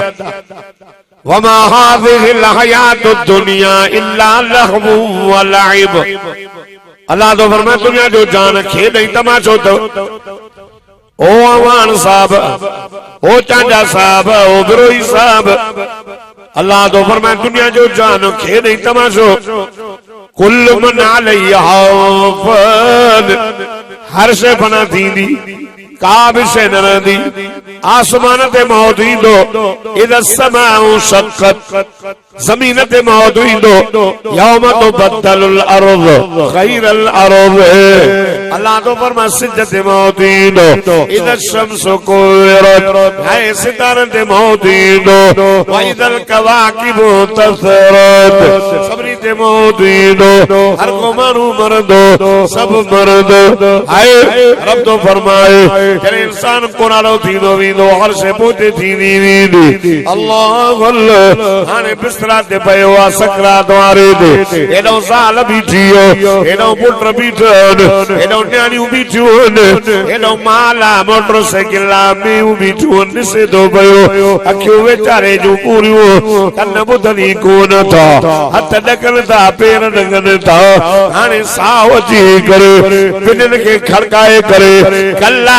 वमा हाज़िहिल हयातुद दुनिया इल्ला लहवुन व लइब अल्लाह तो फरमाए दुनिया जो जान खेल नहीं तमाशो तो ओ अवान साहब ओ चांजा साहब ओ बिरोई साहब अल्लाह तो फरमाए दुनिया जो जान खेल नहीं तमाशो कुल्लु मन अलैहा फ़ान हर शइ फना थींदी का भी शइ न रहंदी आसमान ते मौत ईंदो इदा समाउ शक़्क़त ज़मीन ते मौत ईंदो यौम तुबद्दलुल अर्ज़ ग़ैरल अर्ज़ अल्लाह तो फरमाए सिज ते मौत ईंदो इदा शम्सु कुविरत हाय सितारनि ते मौत ईंदो व इदल कवाकिबु तसरत सबरी ते मौत ईंदो हर को माण्हू मरंदो सब मरंदो हाय रब तो फरमाए जॾहिं इंसान कोनालो थींदो वेंदो हर शइ पोते थींदी वेंदी अल्लाह अल्लाह हाणे बिस्तरा ते पियो आहे सकरात वारे ते एॾो ज़ाल बीठी एॾो पुट बीठो एॾो न्याणियूं बीठियूं आहिनि एॾो माल आहे मोटरसाइकिल आहे मेहूं बीठियूं आहिनि ॾिसे थो पियो अखियूं वेचारे जूं पूरियूं कन ॿुधनि कोन था हथ ॾकनि था पेर ॾकनि था हाणे साहु अची करे ॿिन्हिनि खे खड़काए करे कल्ला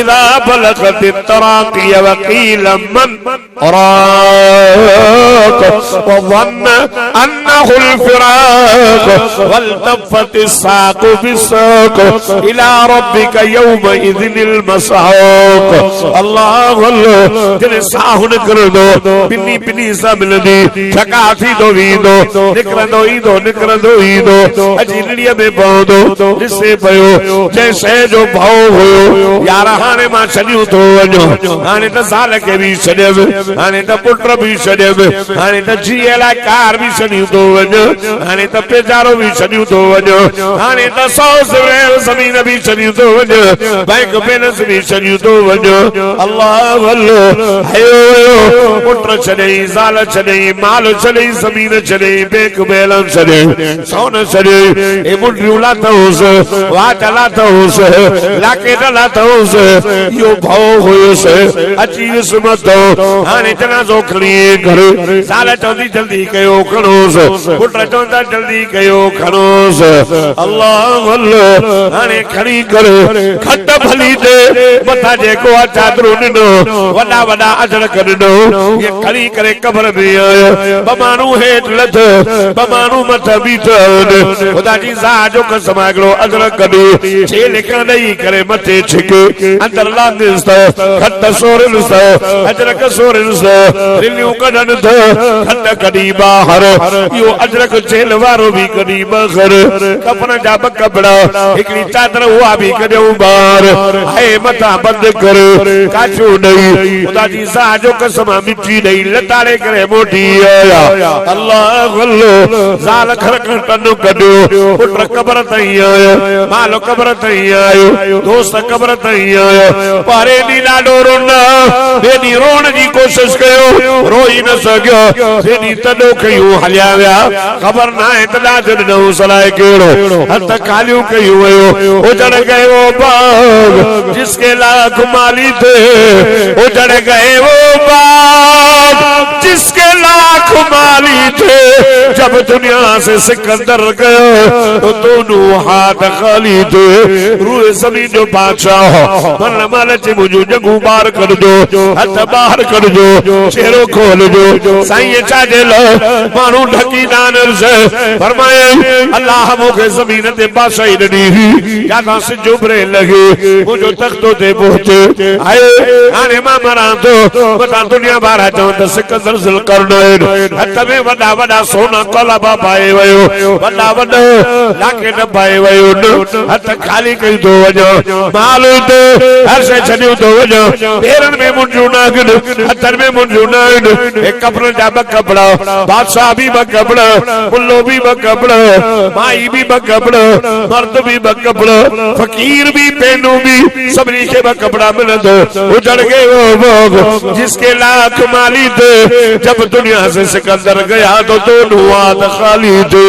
इज़ा बलगत तराक़ी वक़ील मन राक वज़न्न अन्नहुल फ़िराक़ वल्तफ़त अस्साक़ बिस्साक़ इला रब्बिका यौमइज़िनिल मसाक़ अल्लाह अल्लाह जॾहिं साहु निकिरंदो ॿिन्ही ॿिन्ही सां मिलंदी थका थींदो वेंदो निकिरंदो ईंदो अॼु निड़ीअ में पवंदो ॾिसे पियो जंहिं शइ जो भाव हुयो यार हाणे मां छॾियूं थो वञो हाणे त ज़ाल खे बि छॾियमि हाणे त पुट बि छॾियमि हाणे त जीअ लाइ कार बि छॾियूं थो वञ हाणे त पेचारो बि छॾियूं थो वञ हाणे त 100 सिविल ज़मीन बि छॾियूं थो वञ बैंक बैलेंस बि छॾियूं थो वञ अल्लाह अल्लाह आयो पुट छॾई ज़ाल छॾई माल छॾई ज़मीन छॾई बैंक बैलेंस छॾई सोन छॾई ए मुंडियूं लाथोसि वाट लाथोसि लाकेट लाथोसि इहो भउ हुयुसि अची वियुसि मथो हाणे जनाज़ो खणी घर ज़ाल चवंदी जल्दी कयो खणोसि पुट चवंदा जल्दी कयो खणोसि अल्लाह अल्लाह हाणे खणी करे खट भली दे मथा जेको आहे चादरूं ॾिनो वॾा वॾा अजरक ॾिनो ये खणी करे कब्र में आयो ॿ माण्हू हेठि लथ ॿ माण्हू मथां बीठा आहिनि ख़ुदा जी ज़ात जो कसम हिकिड़ो अजरक कढी छे लिखण ॾेई करे मथे छिके अंदरि लांदिस त खट सोरिस त अजरक सोरिस रिलियूं कढनि त खट कढी ॿाहिर इहो अजरक जेल वारो बि कढी ॿाहिर कफन जा ॿ कपिड़ा हिकिड़ी चादर उहा बि कढियऊं ॿाहिर हाय मथां बंदि करे काचो ॾेई ख़ुदा जी ज़ात जो कसम मिठी ॾेई लताड़े करे मोटी आया अल्लाह अल्लाह ज़ाल खरकण टनो कढियो पुट कब्र ताईं आयो माल कब्र ताईं आयो दोस्त कब्र ताईं आयो पारे ॾींहुं ॾाढो रोना ॿिए रोण जी कोशिशि कयो रोई न सघियो ॿिए तॾो कयूं हलिया विया ख़बर न आहे त ॾाढ ॾिनऊं सलाए कहिड़ो हथ खालियूं कयूं वियो उजड़ गए वो बाग जिसके लाख माली थे उजड़ गए वो बाग जिसके लाख माली थे जब दुनिया से सिकंदर गए तो दोनों हाथ खाली थे रूए ज़मीन जो बादशाह मन माल चे मुझे जगू बाहर कर दो हथ बाहर कर दो चेहरो खोल दो साईं चाजे लो मानू ढकी दानर से फरमाए अल्लाह मुझे ज़मीन ते बादशाही दी या से जुबरे लगे मुझे तख्तो ते पहुंचे आए आने मां मरा तो बता दुनिया बाहर चौं त सिकंदर ज़ुल्करनैन हथ में वॾा वॾा सोना कोलाबा पाए वयो वॾा वॾा लाके न पाए वयो हथ खाली कई तो वञो माल तो हर शइ छॾियो तो वञो पेरन में मुंडियूं न आहिनि हथनि में मुंडियूं न आहिनि हे कपिड़े जा ॿ कपिड़ा बादशाह बि ॿ कपिड़ा मुल्लो बि ॿ कपिड़ा माई बि ॿ कपिड़ा मर्द बि ॿ कपिड़ा फकीर भी पेनू भी सभी के कपड़ा मिलंदो उजड़ गए वो भोग जिसके लाख माली थे जब दुनिया से सिकंदर गया तो दोनों हाथ खाली थे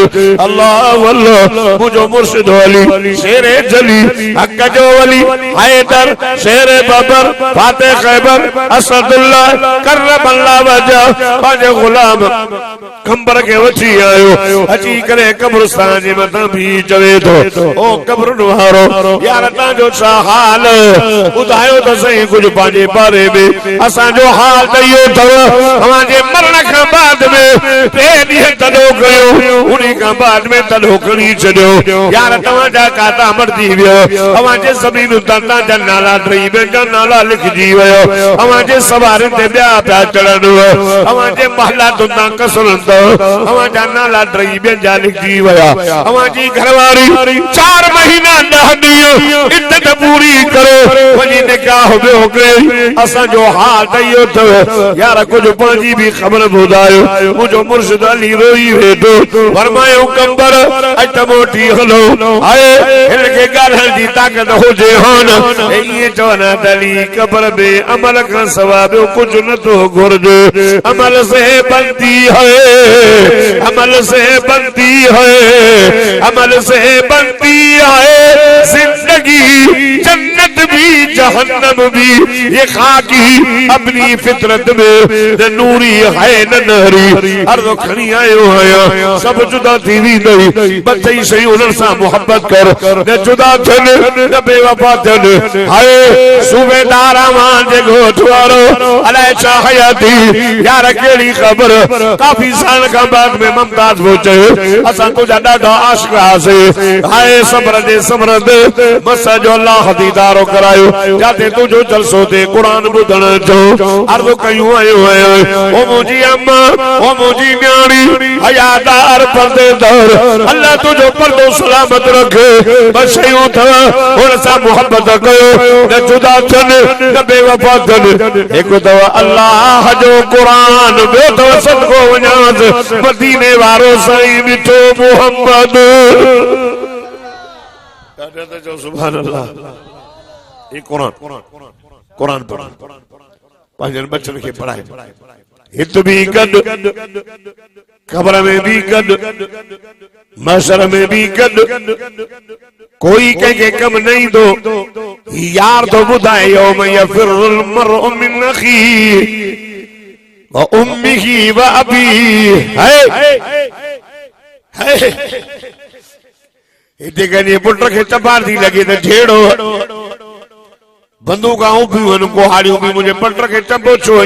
अल्लाह अल्लाह मुझो मुर्शिद अली शेरे जली हक जो वली हैदर शेरे बबर फातेह खैबर असदुल्लाह करमल्लाह वजह पांच गुलाम कंबर के वठी आयो अची करे कब्रस्तान जे मथां भी चवे तो ओ कब्र वारो यार ताजो छा हाल ॿुधायो त सही कुछ पांजे बारे में असां जो हाल त इहो अथव हमारे मरण खां बाद में टे ॾींहं तॾो कयो उन खां बाद में तॾो खणी छॾियो यार तव्हांजा काता मरजी वियो हमारे ज़मीन तां जा नाला ठही ॿिया नाला लिखजी वियो हमारे सवारनि ते ॿिया पिया चढ़नि हमारे महला तां कसरनि हमारा नाला ठही ॿिया जा लिखजी विया हमारी घरवारी 4 महीना 10 ॾींहं इद्दत पूरी करे वञी निकाह ॿियो करे असां जो हाल त इहो अथव यार कुछ पंहिंजी बि ख़बर ॿुधायो मुंहिंजो मुर्शिद अली रोई वेठो फरमायो कंबर अॼु त मोटी हलो हाय हिनखे ॻाल्हाइण जी ताक़त हुजे हान ईअं चवनि अली क़ब्र में अमल खां सवाइ ॿियो कुझु नथो घुरिजे अमल से बनती है अमल से बनती है अमल से बनती है जिंदगी जन्नत भी जहन्नम भी ये खाकी अपनी फितरत में न नूरी है न नहरी अर्ज़ खणी आयो आया सब जुदा थी वेंदई बचई सही उन्हनि सां मोहब्बत कर न जुदा थियनि न बेवफा थियनि हाय सूबेदार आवां जे घोट वारो अलाए छा हयाती यार कहिड़ी ख़बर काफ़ी साल खां बाद में मुमताज़ वो चयो असां तुंहिंजा ॾाढा आशिक़ हुआसीं हाय सब्र जे समरंद मस जो अल्लाह दीदा दीदारो करायो जाते तुझो जलसो ते कुरान बुधण जो अर्ज कयूं आयो है ओ मुजी अम्मा ओ मुजी न्याणी हयादार पर्देदार अल्लाह तुझो पर्दो सलामत रखे बस यूं था हुन सा मोहब्बत कयो न जुदा थन न बेवफा थन एक दवा अल्लाह जो कुरान बे तो सदको वनास मदीने वारो साईं मिठो मोहम्मद जो सुभान अल्लाह ये कुरान कुरान पढ़ पंजन बच्चन के पढ़ाए हित भी गड कब्र में भी गड महशर में भी गड कोई के कम नहीं दो यार तो बुधाए यौम यफिरुल मरउ मिन अखी व उम्मिही व अबीही है इते कने पुट खे चबार थी लगे तो झेड़ो बंदूकाऊं भी वन कुहाड़ियों भी मुझे पुट खे चबो छो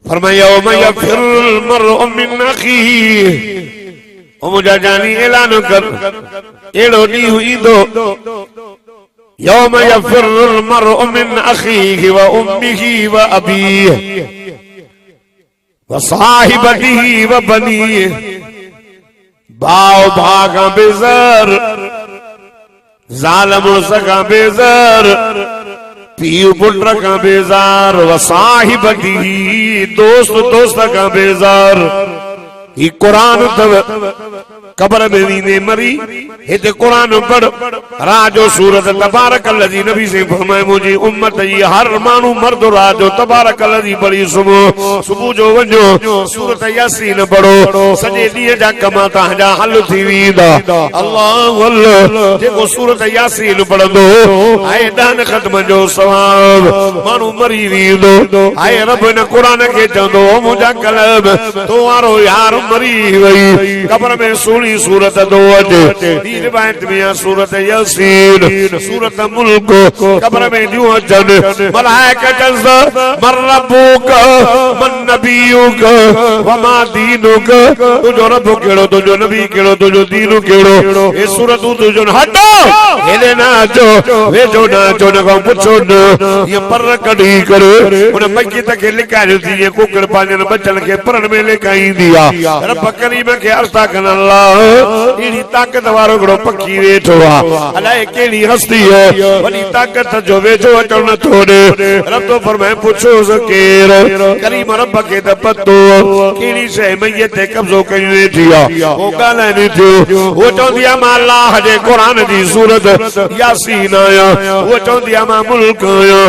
फरमाया यौम यफिरुल मरउ मिन अखी ओ मुझा जानी ऐलान कर एड़ो नी हुई दो यौम यफिरुल मरउ मिन अखीही व उम्मिही व अबीही व साहिबतिही व बनीही बाव भागा बेजर जालम सका बेजर पीऊ पुत्र का बेजार व साहिबतिही दोस्त दोस्त का बेजार ही कुरान तव कब्र में वीने मरी हिते कुरान पढ़ राजो सूरत तबारकल्लज़ी नबी से फरमाए मुझी उम्मत ये हर मानू मर्द राजो तबारकल्लज़ी पढ़ी सुबह जो वञो सूरत यासीन पढ़ो सॼे ॾींहं जा कम तव्हांजा हल थी वेंदा अल्लाह अल्लाह जेको सूरत यासीन पढ़ंदो आहे ॾहनि ख़त्म जो सवाब मानू मरी वेंदो आहे रब इन कुरान खे चवंदो मुंहिंजा कलब तो वारो यार मरी वई कब्र में सुणी सूरत दो अजे रिवायत में सूरत यासीन सूरत मुल्क कब्र में न्यू अजन मलाइका जज़ मर रब्बुक मन नबियुक व मा दीनुक तुझो रब केड़ो तुझो नबी केड़ो तुझो दीन केड़ो ए सूरत तुझो हटो हेले ना जो वे जो ना जो न को पुछो न ये पर कढी करे उन मस्जिद के लिखायो थी ये कुकड़ पाजन बचन के परण में लिखाई दिया रब करीम के अर्था कन अल्लाह इड़ी ताकत वारो गड़ो पखी वेठो आ अलाए केड़ी हस्ती है वडी ताकत जो वेठो अचण थोड़े रब तो फरमाए पूछो ज़केर करीम रब के त पतो केड़ी शय मैयत ते कब्जो कई वेठी आ ओ गाना नहीं थियो वो चौंदी मां अल्लाह जे कुरान दी सूरत यासीन आया वो चौंदी मां मुल्क आया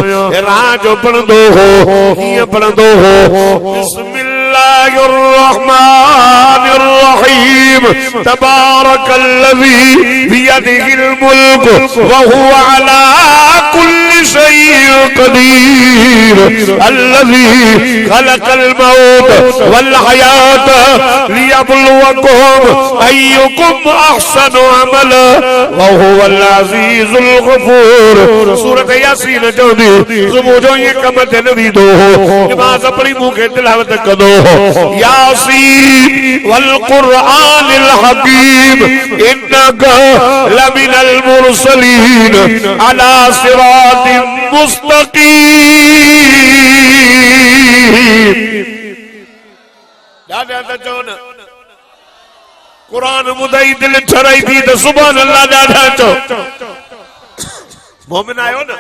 राजो पढ़ंदो हो कीअं पढ़ंदो हो बिस्मिल्लाहिर रहमानिर रहीम तबारकल्लज़ी बियदिहिल मुल्क व हुवा अला कुल्ली शैइन क़दीर अल्लज़ी खलक़ल मौत वल हयात लियब्लुवकुम अय्युकुम अहसनु अमला व हुवल अज़ीज़ुल गफूर सूरत यासीन चौंदी सुबह जो ये कम ते नबी दो नमाज पढ़ी मुखे तिलावत कदो यासीन वल कुरआनिल हकीम इन्नका लमिनल मुरसलीन अला सिरातिम मुस्तकीम दादा त चो न कुरान ॿुधाई दिल ठराई थी त सुभान अल्लाह दादा चो मोमिन आयो न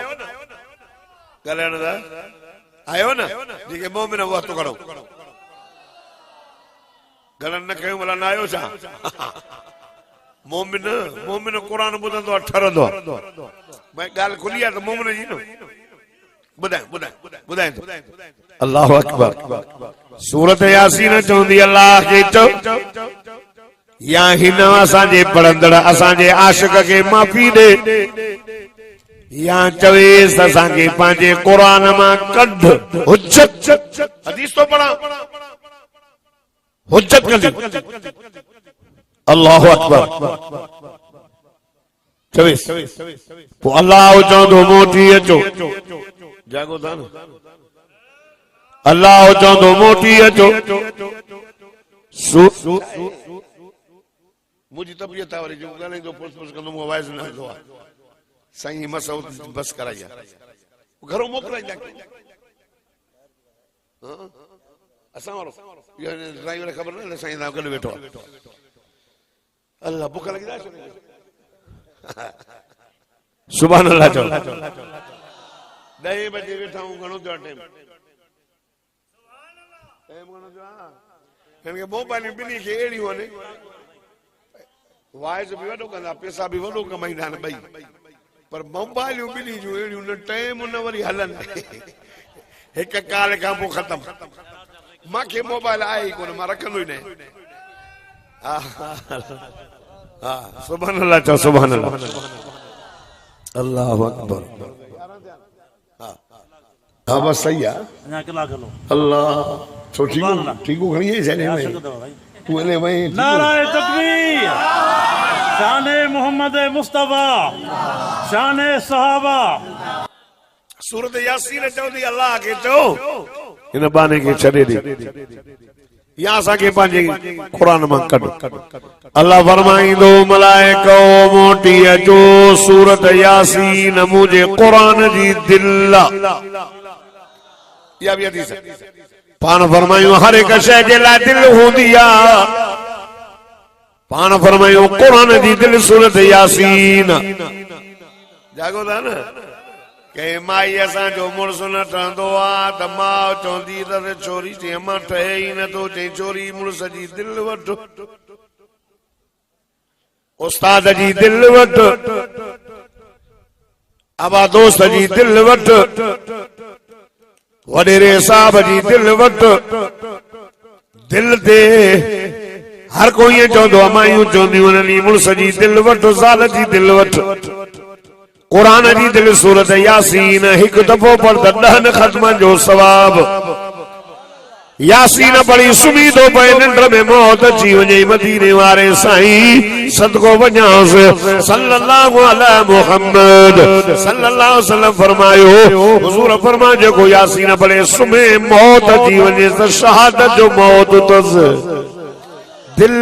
ॻाल्हाइण दा आयो न जेके मोमिन हुआ तो करो गलन न कयो भला न आयो छा मोमिन मोमिन कुरान ॿुधंदो आहे ठरंदो भाई ॻाल्हि खुली आहे त मोमिन जी न ॿुधाए ॿुधाए ॿुधाए अल्लाहु अकबर सूरत यासीन चवंदी अल्लाह खे चओ या हिन असांजे पढ़ंदड़ असांजे आशिक खे माफ़ी ॾे या चवेस असांखे पंहिंजे कुरान मां कढ हुज्जत हदीस तो पढ़ा हुज्जत कंदी अल्लाहु अकबर चवेस पोइ अल्लाह चवंदो मोटी अचो जागो था न अल्लाह चवंदो मोटी अचो मुंहिंजी तबियत आहे वरी जो ॻाल्हाईंदो पुछ पुछ कंदो आवाज़ न ईंदो आहे साईं मसूद बस कराया घरों मोकिलाईंदा असां वारो ड्राइवर ख़बर न साईं सां गॾु वेठो आहे अल्लाह बुख लॻी ना सुभान अल्लाह चओ 10 बजे वेठा हूं घणो थियो टाइम घणो थियो हिनखे मोबाइल ॿिन्ही खे अहिड़ियूं आहिनि वाइस बि वॾो कंदा पैसा बि वॾो कमाईंदा आहिनि ॿई पर मोबाइलियूं ॿिन्ही जूं अहिड़ियूं न टाइम न वरी हलनि हिक काल खां पोइ ख़तम मांखे मोबाइल आहे ई कोन मां रखंदो ई न हा सुभान अल्लाह चओ सुभान अल्लाह अल्लाहु अकबर हा बस सही आहे अञा कलाक हलो अल्लाह छो ठीक खणी आई साईं तू हले वई नाराए तकबीर शाने मोहम्मद मुस्तफा शाने सहाबा सूरत यासीन चवंदी अल्लाह खे चओ इन बाने खे छॾे ॾे या असांखे पंहिंजे क़ुरान मां कढ अल्लाह फरमाईंदो मलाइको मोटी अचो सूरत यासीन मुंहिंजे क़ुरान जी दिल या भी हदीस पान फरमायूं हर एक शइ जे लाइ दिल हूंदी आहे पान फरमायूं क़ुरान जी दिल सूरत यासीन जागो था न के माई असांजो मुड़ुस न ठहंदो आहे त माउ चवंदी त छोरी चई मां ठहे ई नथो चई छोरी मुड़ुस जी दिल वठ उस्ताद जी दिल वठ अबा दोस्त जी दिल वठ वडेरे साहब जी दिल वठ दिल ते हर कोई चवंदो आहे मायूं चवंदियूं आहिनि मुड़ुस जी दिल वठ ज़ाल जी दिल वठ कुरान जी दिल सूरत यासीन एक दफो पर 10 खत्म जो सवाब यासीन पढ़ी सुम्ही थो पए निंड में मौत अची वञे मदीने वारे साईं सदको वञास सल्लल्लाहु अलैहि मुहम्मद सल्लल्लाहु अलैहि वसल्लम फरमायो हुजूर फरमा जेको यासीन पढ़े सुम्हे मौत अची वञे त शहादत जो मौत तस दिल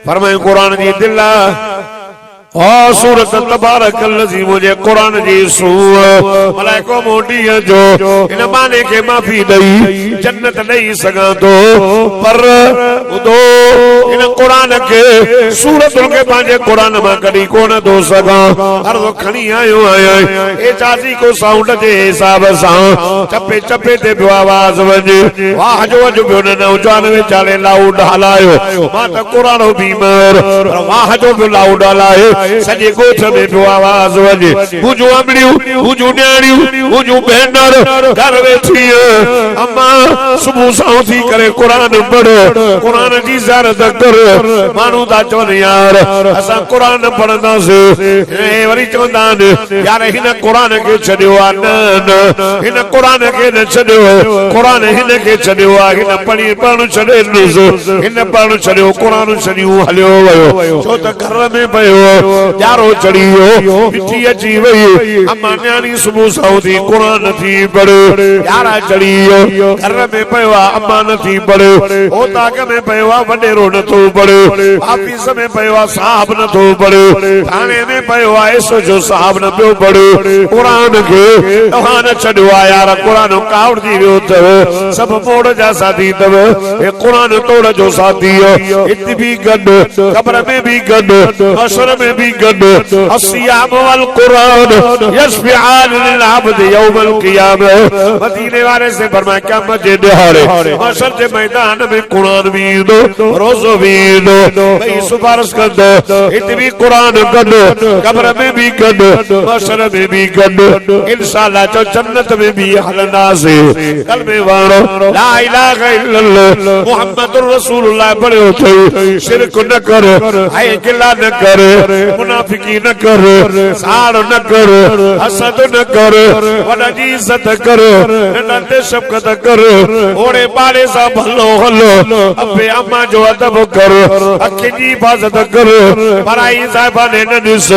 फरमायो कुरान जी दिल और सूरत तबारकल्लज़ी मुझे कुरान जी सूरत मलाइको मोटी जो इन माने के माफी दई जन्नत नहीं सगा तो पर उदो इन कुरान के सूरत के पांजे कुरान में कदी कोन दो सगा हर वो खणी आयो आया ए चाची को साउंड जे हिसाब सा चपे चपे ते बियो आवाज वजे वाह जो जो बियो न 99 चाले लाउड हलायो मां त कुरान बीमार वाह जो बियो लाउड हलायो सजे गोठ में पियो आवाज वजे मुझो अमड़ियूं मुझो न्याणियूं मुझो भेनर घर वेठी अम्मा सुबह सां थी करे कुरान पढ़ कुरान जी ज़ियारत कर मानू ता चवन यार असा कुरान पढ़ंदासे ए वरी चवंदा यार हिन कुरान के छडियो आ न हिन कुरान के न छडियो कुरान हिन के छडियो आ हिन पढ़ी पढ़ छडे हिन पढ़ छडियो कुरान छडियो हलियो वयो छो त घर में पयो यारो चढ़ियो मिठी अची वई अम्मा न्याणी सुबह साउदी कुरान थी पढ़ यारा चढ़ियो घर में पयो अम्मा न थी पढ़ ओ ताक में पयो वडेरो न थो पढ़ ऑफिस में पयो साहब न थो पढ़ थाने में पयो ऐसो जो साहब न पियो पढ़ कुरान के तव्हां न छॾियो यार कुरान कावड़ थी वियो तव सब मोड़ जा साथी तव ए कुरान तोड़ जो साथी इत भी गड कब्र में भी गड हशर में भी गड अस्सियाम वल कुरान यशफिआन लिल अब्द यौमल क़ियामह मदीने वाले से फरमाया क़यामत जे ॾिहाड़े हशर जे मैदान में कुरान भी ईंदो रोज़ो भी ईंदो भई सिफारिश कंदो इत भी कुरान गड कब्र में भी गड हशर में भी गड इंशाअल्लाह जो जन्नत में भी हलंदासीं कलमे वारो ला इलाहा इल्लल्लाह मुहम्मदुर रसूलुल्लाह पढ़ियो थई शिरक न कर हाय गिला न कर मुनाफिकी न कर साड़ न कर हसद न कर वॾा जी इज्जत कर नंढा ते शफ़क़त कर ओड़े पाड़े सां भलो हलो अबे अम्मा जो अदब कर अखियुनि जी हिफ़ाज़त कर पढ़ाई साहिबाने न ॾिस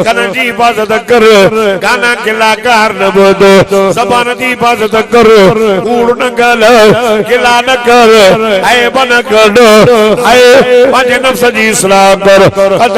कननि जी हिफ़ाज़त कर गाना गिला कार न ॿुध ज़बान जी हिफ़ाज़त कर कूड़ न ॻाल्हाए गिला न कर ऐब न कढ ऐं पंहिंजे नफ़्स जी इस्लाह कर क़द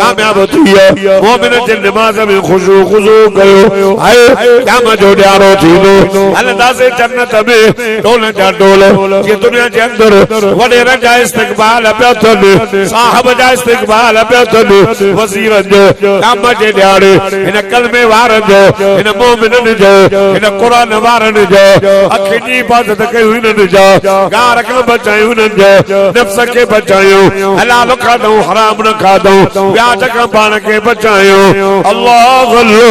कामयाब थी मोमिन जे नमाज में खुशू कयो आए काम जो ॾियारो थींदो हलंदासीं जन्नत में ढोल जा ढोल जे दुनिया जे अंदर वॾेर जा इस्तक़बाल पिया थियनि साहब जा इस्तक़बाल पिया थियनि वज़ीरनि जो काम जे ॾियारे हिन कलमे वारनि जो हिन मोमिननि जो हिन क़ुरान वारनि जो अखियुनि जी हिफ़ाज़त कयूं हिननि जो गार खां बचायूं हिननि जो नफ़्स खे बचायूं हलाल खाधऊं हराम न खाधऊं व्याज खां पाण खे बचायूं अल्लाह अल्लाह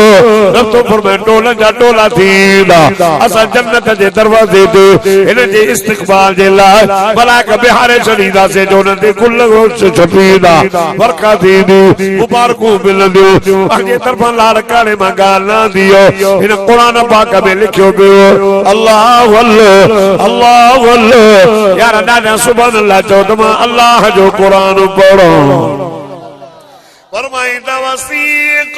रब तो फरमाए टोला जा टोला थींदा असां जन्नत जे दरवाज़े ते हिन जे इस्तक़बाल जे लाइ मलाइका बिहारे छॾींदासीं जो हुननि ते गुल छपींदा वर्खा थींदी मुबारकूं मिलंदियूं पंहिंजे तरफ़ां लाड़ काणे मां ॻाल्हि न ईंदी हिन क़ुरान पाक में लिखियो पियो अल्लाह अल्लाह यार ॾाढा सुभान अल्लाह चओ त मां अल्लाह जो क़ुरान पढ़ो फरमाईंदा वसीक़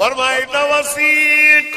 फरमाईंदा वसीक़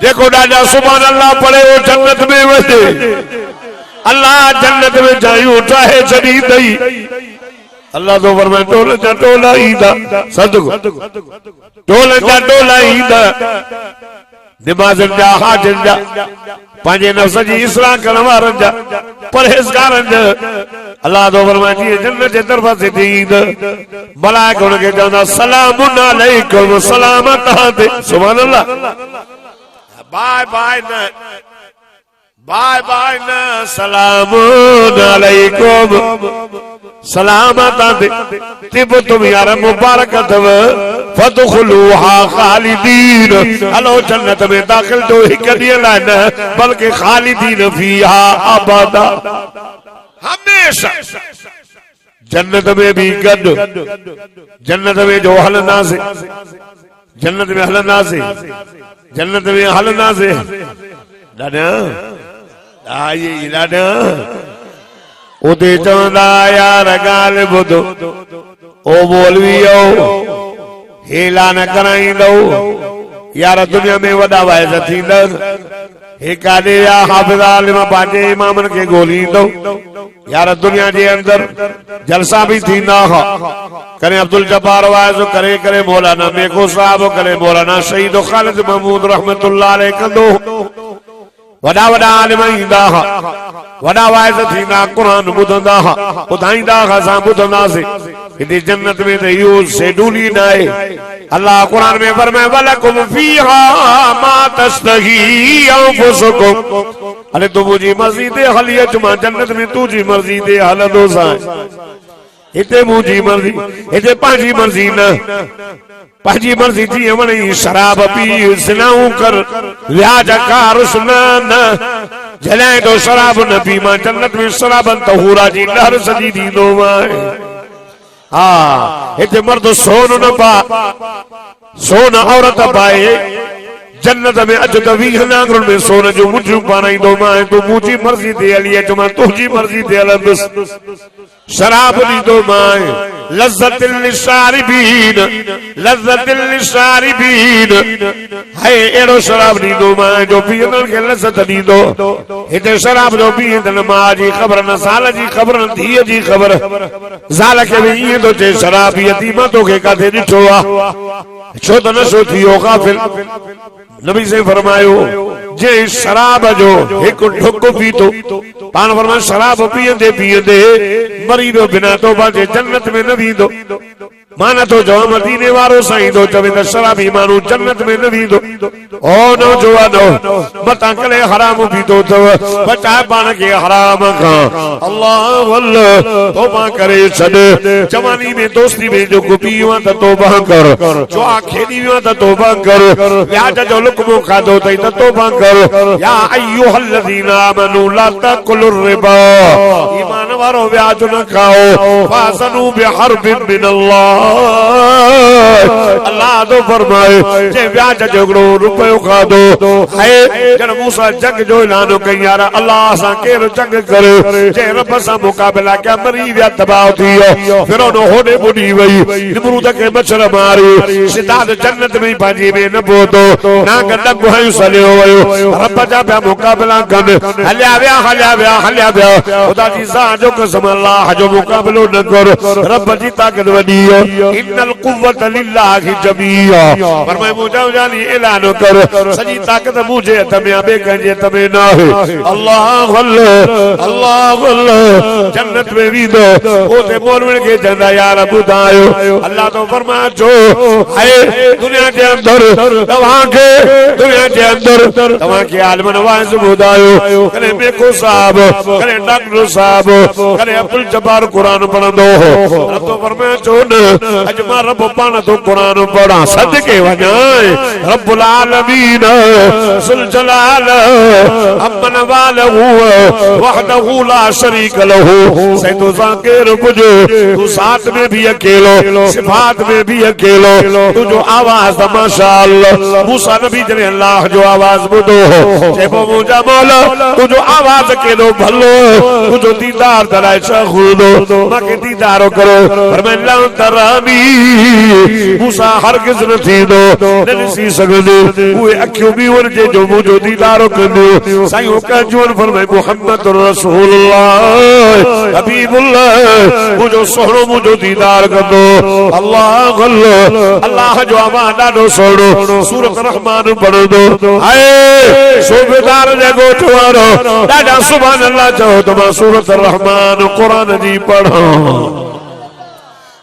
देखो ॾाढा सुभान अल्लाह पढ़े वो जन्नत में वञे अल्लाह जन्नत में जायूं ठाहे छॾी अथई अल्लाह तो फरमाए टोल जा टोला ईंदा सदको टोल जा टोला ईंदा नमाज़नि जा हाजिर जा पंहिंजे नफ़्स जी इस्लाह करण वारनि जा परहेज़गारनि जा अल्लाह तो फरमाए जीअं जन्नत जे दरवाज़े ते ईंदा मलाइका हुनखे चवंदा सलामुन अलैकुम सलाम तव्हां ते सुभान अल्लाह बाय बाय न सलामुन अलैकुम सलामत तिबतुम यार मुबारक अथव फदखुलूहा खालिदीन हलो जन्नत में दाखिल तो हिक ॾींहं लाइ न बल्कि खालिदीन फीहा अबदा हमेशा जन्नत में भी गॾु जन्नत में जो हलंदासीं जन्नत में हलंदासीं ॾाढा ॾाढा उते चवंदा यार ॻाल्हि ॿुधो ओ मौलवीओ हेला न कराईंदो यार दुनिया में वॾा वाइज़ थींदव हे काॾे या हाफ़िज़ आलिम पंहिंजे इमामनि खे ॻोल्हींदो यार दुनिया जे अंदर जलसा भी थींदा करे अब्दुल जब्बार वाइज़ करे मौलाना मेको साहब करे मौलाना शहीद खालिद महमूद रहमतुल्लाह अलैह कंदो वॾा आलिम ईंदा वॾा वाइज़ थींदा क़ुरान ॿुधंदा ॿुधाईंदा असां ॿुधंदासीं हिते जन्नत में त इहो शेड्यूल ई न आहे अल्लाह क़ुरान में फरमाए वलकुम फीहा मा तस्तही अंफुसुकुम अरे तू मुंहिंजी मर्ज़ी ते हली अच मां जन्नत में तुंहिंजी मर्ज़ी ते हलंदो सां हिते मुंहिंजी मर्ज़ी हिते पंहिंजी मर्ज़ी न पंहिंजी मर्ज़ी जीअं वणे शराब पी ज़िनाऊं कर व्याज कार न जॾहिं तो शराब न पी मां जन्नत में शराबन तहूरा जी लहर सॼी ॾींदो मां हा हिते मर्द सोन न पा सोन औरत पाए जन्नत में अच त 20 नांगरुनि में सोन जो मुठियूं पाराईंदो मां तूं मुंहिंजी मर्ज़ी ते हली अच मां तुंहिंजी मर्ज़ी ते हलंदुसि शराब ॾींदो मां लज़्ज़तिल लिशारिबीन हाय अहिड़ो शराब ॾींदो मां जो पीअंदड़ खे लज़्ज़त ॾींदो हिते शराब जो पीअंदड़ मां जी ख़बर न साल जी ख़बर न धीअ जी ख़बर ज़ाल खे बि ईअं थो चए शराब पीअंदी मां तोखे काथे ॾिठो आहे छो त नशो थी वियो गाफ़िल नबी से फरमायो जे शराब जो एक ढुक पीतो पान फरमाए शराब पीअंदे मरीदो बिना तौबा जे जन्नत में न वेंदो माना तो जो मदीने वारो साईं दो चवे त शराबी मानू जन्नत में न वींदो ओ नौजवानो मता कले हराम भी दो तो बचाए पान के हराम का अल्लाह अल्लाह तौबा करे छड जवानी में दोस्ती में जो गुपियो त तौबा कर जो आखेदी में त तौबा कर व्याज जो लुकमो खादो त तौबा कर या अय्युहल्लज़ीना आमनू ला तकुलुर रिबा ईमान वारो व्याज न खाओ फासनु बिहरबिन मिनल्लाह अल्लाह तो फरमाए जे व्याज झगड़ो रुपयो खादो है जन मूसा जंग जो ऐलान कई यार अल्लाह सा केर जंग करे जे रब सा मुकाबला क्या मरी व्या तबाह थियो फिर उन होने बुनी वई नमरूद के मच्छर मारी सिद्धार्थ जन्नत में भाजी में न बोतो ना गंदा गुहायु सलियो वयो रब जा ब्या मुकाबला कन हल्या व्या खुदा जी सा जो कसम अल्लाह जो मुकाबलो न कर रब जी ताकत वडी इन्नल कुव्वत लिल्लाहि जमीआ फरमाए मुझे जानी ऐलान कर सजी ताकत मुझे तमे अबे कजे तमे ना है अल्लाह अल्लाह जन्नत में भी दो ओते मोलवे के जंदा यार बुधायो अल्लाह तो फरमाए जो है दुनिया के अंदर तवा के दुनिया के अंदर तवा के आलम नवाज बुधायो करे मेको साहब करे डॉक्टर साहब करे अब्दुल जब्बार कुरान पढ़ंदो हो अब तो फरमाए जो अजमा रब पान तो कुरान पढ़ा सदके वजाए रब्बुल आलमीन जुल जलाल अमन वालहु वहदहु ला शरीक लहु सैयद ज़ाकिर बुझो तू साथ में भी अकेलो सिफात में भी अकेलो तू जो आवाज माशाअल्लाह मूसा नबी जने अल्लाह जो आवाज बुधो जे मुजा मौला तू जो आवाज केलो भलो तू जो दीदार दलाए खुदो माके दीदारो करो फरमाया तरानी मूसा हरगिज़ न थींदो न ॾिसी सघंदो उहे अखियूं बि वरजे जो मुंहिंजो दीदारो कंदो साईं हुकम फरमाए मुहम्मद रसूलुल्लाह हबीबुल्लाह मुंहिंजो सोहणो मुंहिंजो दीदार कंदो अल्लाह अल्लाह जो आवाज़ ॾाढो सोहणो सूरत रहमान पढ़ंदो आए सूबेदार जे ॻोठ वारो ॾाढा सुभान अल्लाह चओ त मां सूरत रहमान क़ुरान जी पढ़ां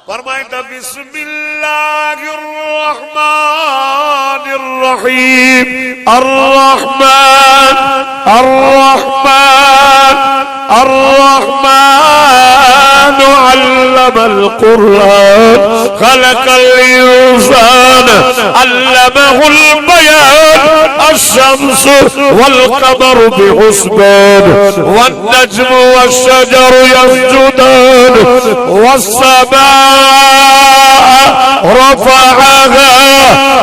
फरमाए त बिस्मिल्लाहिर रहमानिर रहीम अर्रहमान अर्रहमान अर्रहमान अल्लमल कुरान खलकल इंसान अल्लमहुल बयान अश-शम्स वल कमर बिहुस्बान वन नज्मु वश-शजरु यस्जुदान वस-समा रफअहा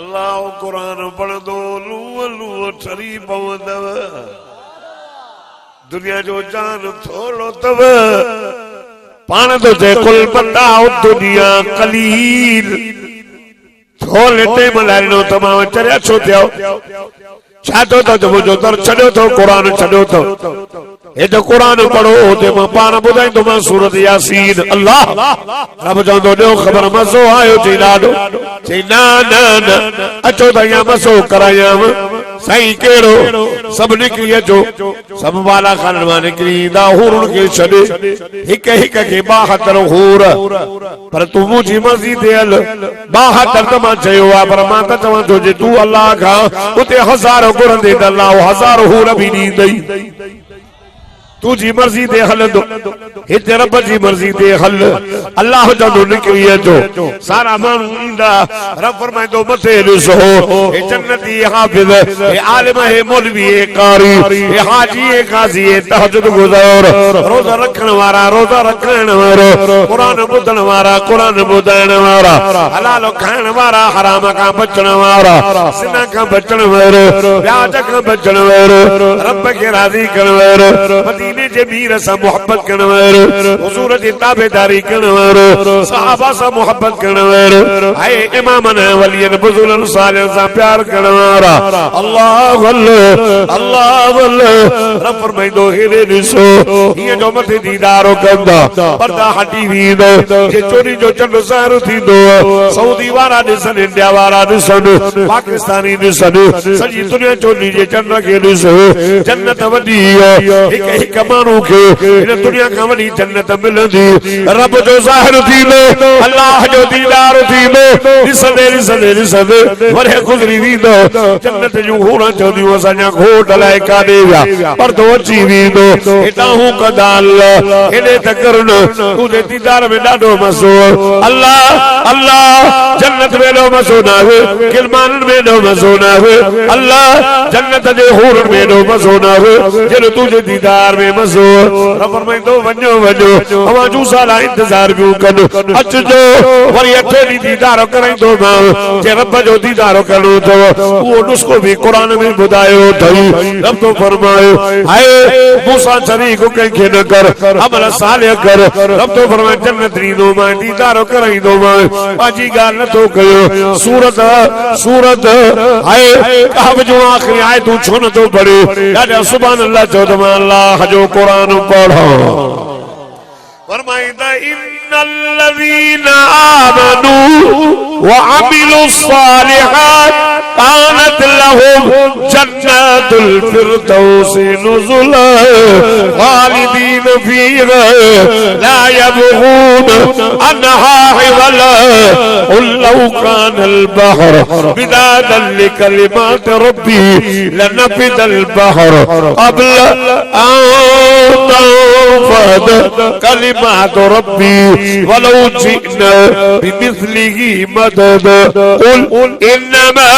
अल्लाह कुरान पढ़ंदो लूअ लूअ ठरी पवंदव दुनिया जो जान थोड़ो तव पाण तो चे कुल बताओ दुनिया कलील थोड़े टेम लाइनो तमाम चरिया छो थियो छातो तो मुझो दर छड़ो तो कुरान छड़ो तो ये तो कुरान पढ़ो ते मां पाण बुधाई तो मां सूरत यासीन अल्लाह रब चवंदो ॾियो ख़बर मज़ो आयो चई ॾाढो चई ना ना ना अचो त यहाँ मज़ो करायां साईं कहिड़ो सभु निकिरी अचो सभु वाला खाननि मां निकिरी ईंदा हूरनि खे छॾे हिक हिक खे 72 हूर पर तूं मुंहिंजी मर्ज़ी ते हल 72 त मां चयो आहे पर मां त चवां थो जे तूं अल्लाह खां उते 1000 घुरंदे त अल्लाह 1000 हूर बि ॾींदई तुझी मर्जी दे हल दो हिते रब जी मर्जी दे हल अल्लाह जदों निकरी जो सारा मानू इंदा रब फरमाइंदो मथे ॾिसो हे जन्नती हाफिज हे आलिम हे मौलवी हे कारी हे हाजी हे काजी हे तहज्जुद गुज़ार रोज़ा रखण वारा रोज़ा रखण वारा कुरान ॿुधण वारा कुरान ॿुधाइण वारा हलाल खाइण वारा हराम खां बचण वारा सिना खां बचण वारा व्याज खां बचण वारा रब खे राज़ी करण वारा मदीने जे मीर सां मोहब्बत करण वारा हुजूर जी ताबेदारी करण वारा सहाबा सां मोहब्बत करण वारा ऐं इमामन वलियन बुज़ुर्गन सालिहन सां प्यार करण वारा अल्लाह अल्लाह रब फरमाइंदो हेॾे ॾिसो हीअं जो मथे दीदारो कंदा पर्दा हटी वेंदो जे चोरी जो चंड ज़ाहिर थींदो सऊदी वारा ॾिसनि इंडिया वारा ॾिसनि पाकिस्तानी ॾिसनि सॼी दुनिया चोरी जे चंड खे ॾिसो जन्नत वॾी हिक हिक माण्हू खे हिन दुनिया खां वॾी जन्नत मिलंदी रब जो ज़ाहिर थींदो अल्लाह जो दीदार थींदो ॾिसंदे ॾिसंदे ॾिसंदे वरे गुज़री वेंदो जन्नत जूं हूरां चवंदियूं असांजा घोट लाइ काॾे विया पर्दो अची वेंदो हेॾां हू कंदा अल्लाह हेॾे त करन तुंहिंजे दीदार में ॾाढो मज़ो अल्लाह अल्लाह जन्नत में एॾो मज़ो न आहे गिलमाननि में एॾो मज़ो न आहे अल्लाह जन्नत जे हूरनि में एॾो मज़ो न आहे जॾहिं तुंहिंजे दीदार में मज़ो रब फरमाईंदो वञो वञो अवां जूं साला इंतज़ार बियूं कनि अचिजो वरी अठे ॾींहुं दीदार कराईंदोमांव जे रब जो दीदार करणो अथव उहो नुस्ख़ो बि क़ुरान में ॿुधायो अथई रब तो फरमायो हाय मूंसां शरीक कंहिंखे न कर अमल सालिह कर रब तो फरमाए जन्नत ॾींदोमांइ दीदार कराईंदोमांइ पंहिंजी ॻाल्हि नथो कयो सूरत सूरत हाय कहफ जूं आख़िरी आयतूं छो नथो पढ़े ॾाढा सुभान अल्लाह चओ त मां अल्लाह जो क़ुरान पढ़ो फरमाईंदा इन्नल्लज़ीना आमनू व अमिलुस्सालिहात कानत लहुम जन्नतुल फिरदौसी नुज़ुला खालिदीन फीहा ला यबगून अन्हा हिवला क़ुल लौ कानल बहर मिदादन लिकलिमात रब्बी लनफिदल बहर क़ब्ल अन तनफद कलिमात रब्बी वलौ जिअना बिमिस्लिही मदद क़ुल इन्नमा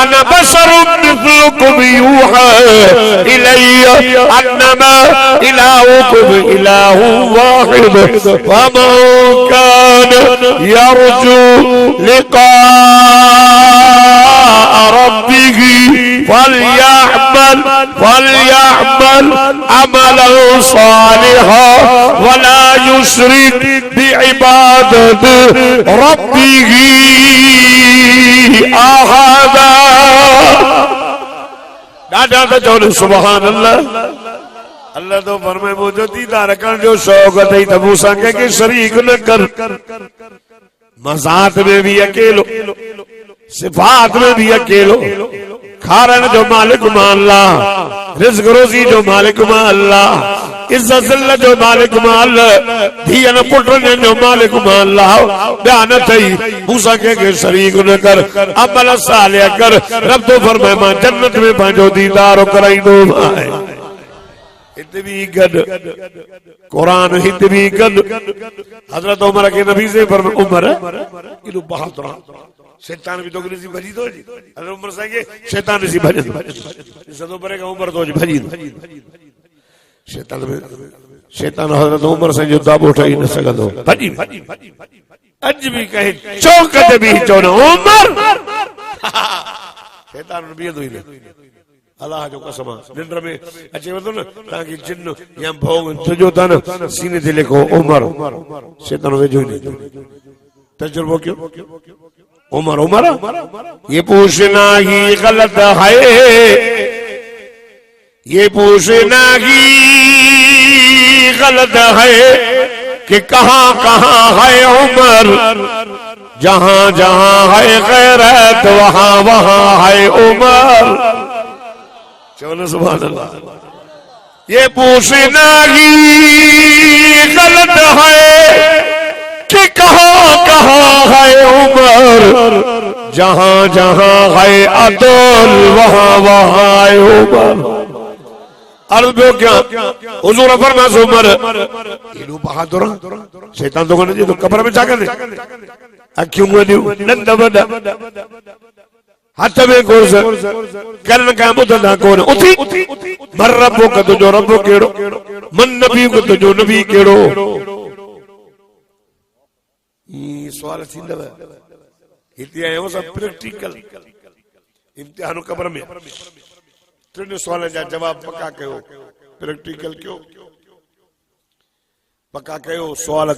अना बशरुम मिस्लुकुम यूहा इलैय अन्नमा इलाहुकुम इलाहुन वाहिद फमन कान यरजू लिक़ाअ रब्बिही फलयअमल अमलन सालिहा वला युश्रिक बिइबादत रब्बिही अहदा ॾाढा त चवनि सुभान अल्लाह अल्लाह तो फरमाए मुंहिंजो दीदार करण जो शौक़ अथई त मूंसां कंहिंखे शरीक न कर मज़ात में भी अकेलो सिफात में भी अकेलो खारण जो मालिक मां अल्लाह रिज़्क़ रोज़ी जो मालिक मां अल्लाह इज्जत ज़िल्लत जो मालिक मां अल्लाह धीअन पुटनि जो मालिक मां अल्लाह ॿिया न अथई मूंसां कंहिंखे शरीक न कर अमल सालिह कर रब तो फरमाए मां जन्नत में पंहिंजो दीदार कराईंदोमांइ हिते भी गॾु कुरान हिते भी गॾु हज़रत उमर के नबी से फरमाया उमर केॾो बहादुर शैतान भी तो किसी भजी तो हज़रत उमर साईं शैतान सी भजन सदो परे का उमर तो भजी शैतान हज़रत उमर साईं जो दाबो ठही न सघंदो भजी अज भी कहे चौक ते भी चवण उमर शैतान बीहंदो ई न अल्लाह जो कसम निंड में अचे वतो न ताकि जिन्न या भोग तुझो था न सीने ते लिखो उमर शैतान वेझो ही नहीं तजुर्बो क्यों उमर उमर ये पूछना ही गलत है ये पूछना ही गलत है कि कहां कहां है उमर जहां जहां है गैरत वहां वहां है उमर चलो सुभान अल्लाह ये पूछना ही गलत है कि कहां कहां है उमर जहां जहां है अदल वहां वहां है उमर अर्ज पियो क्या हुजूर फरमायो उमर एॾो बहादुर शैतान तो कोन तो कब्र में छा कंदे अखियूं वॾियूं नंढ वॾा हथ में घुस करण खां ॿुधंदा कोन उथी मर रबो का तुंहिंजो रब कहिड़ो मन नबी को तुंहिंजो नबी कहिड़ो सवाल थींदव हिते आहियूं असां प्रैक्टिकल इम्तिहान कब्र में टिनि सवालनि जा जवाब पका कयो प्रैक्टिकल कयो पका कयो सवाल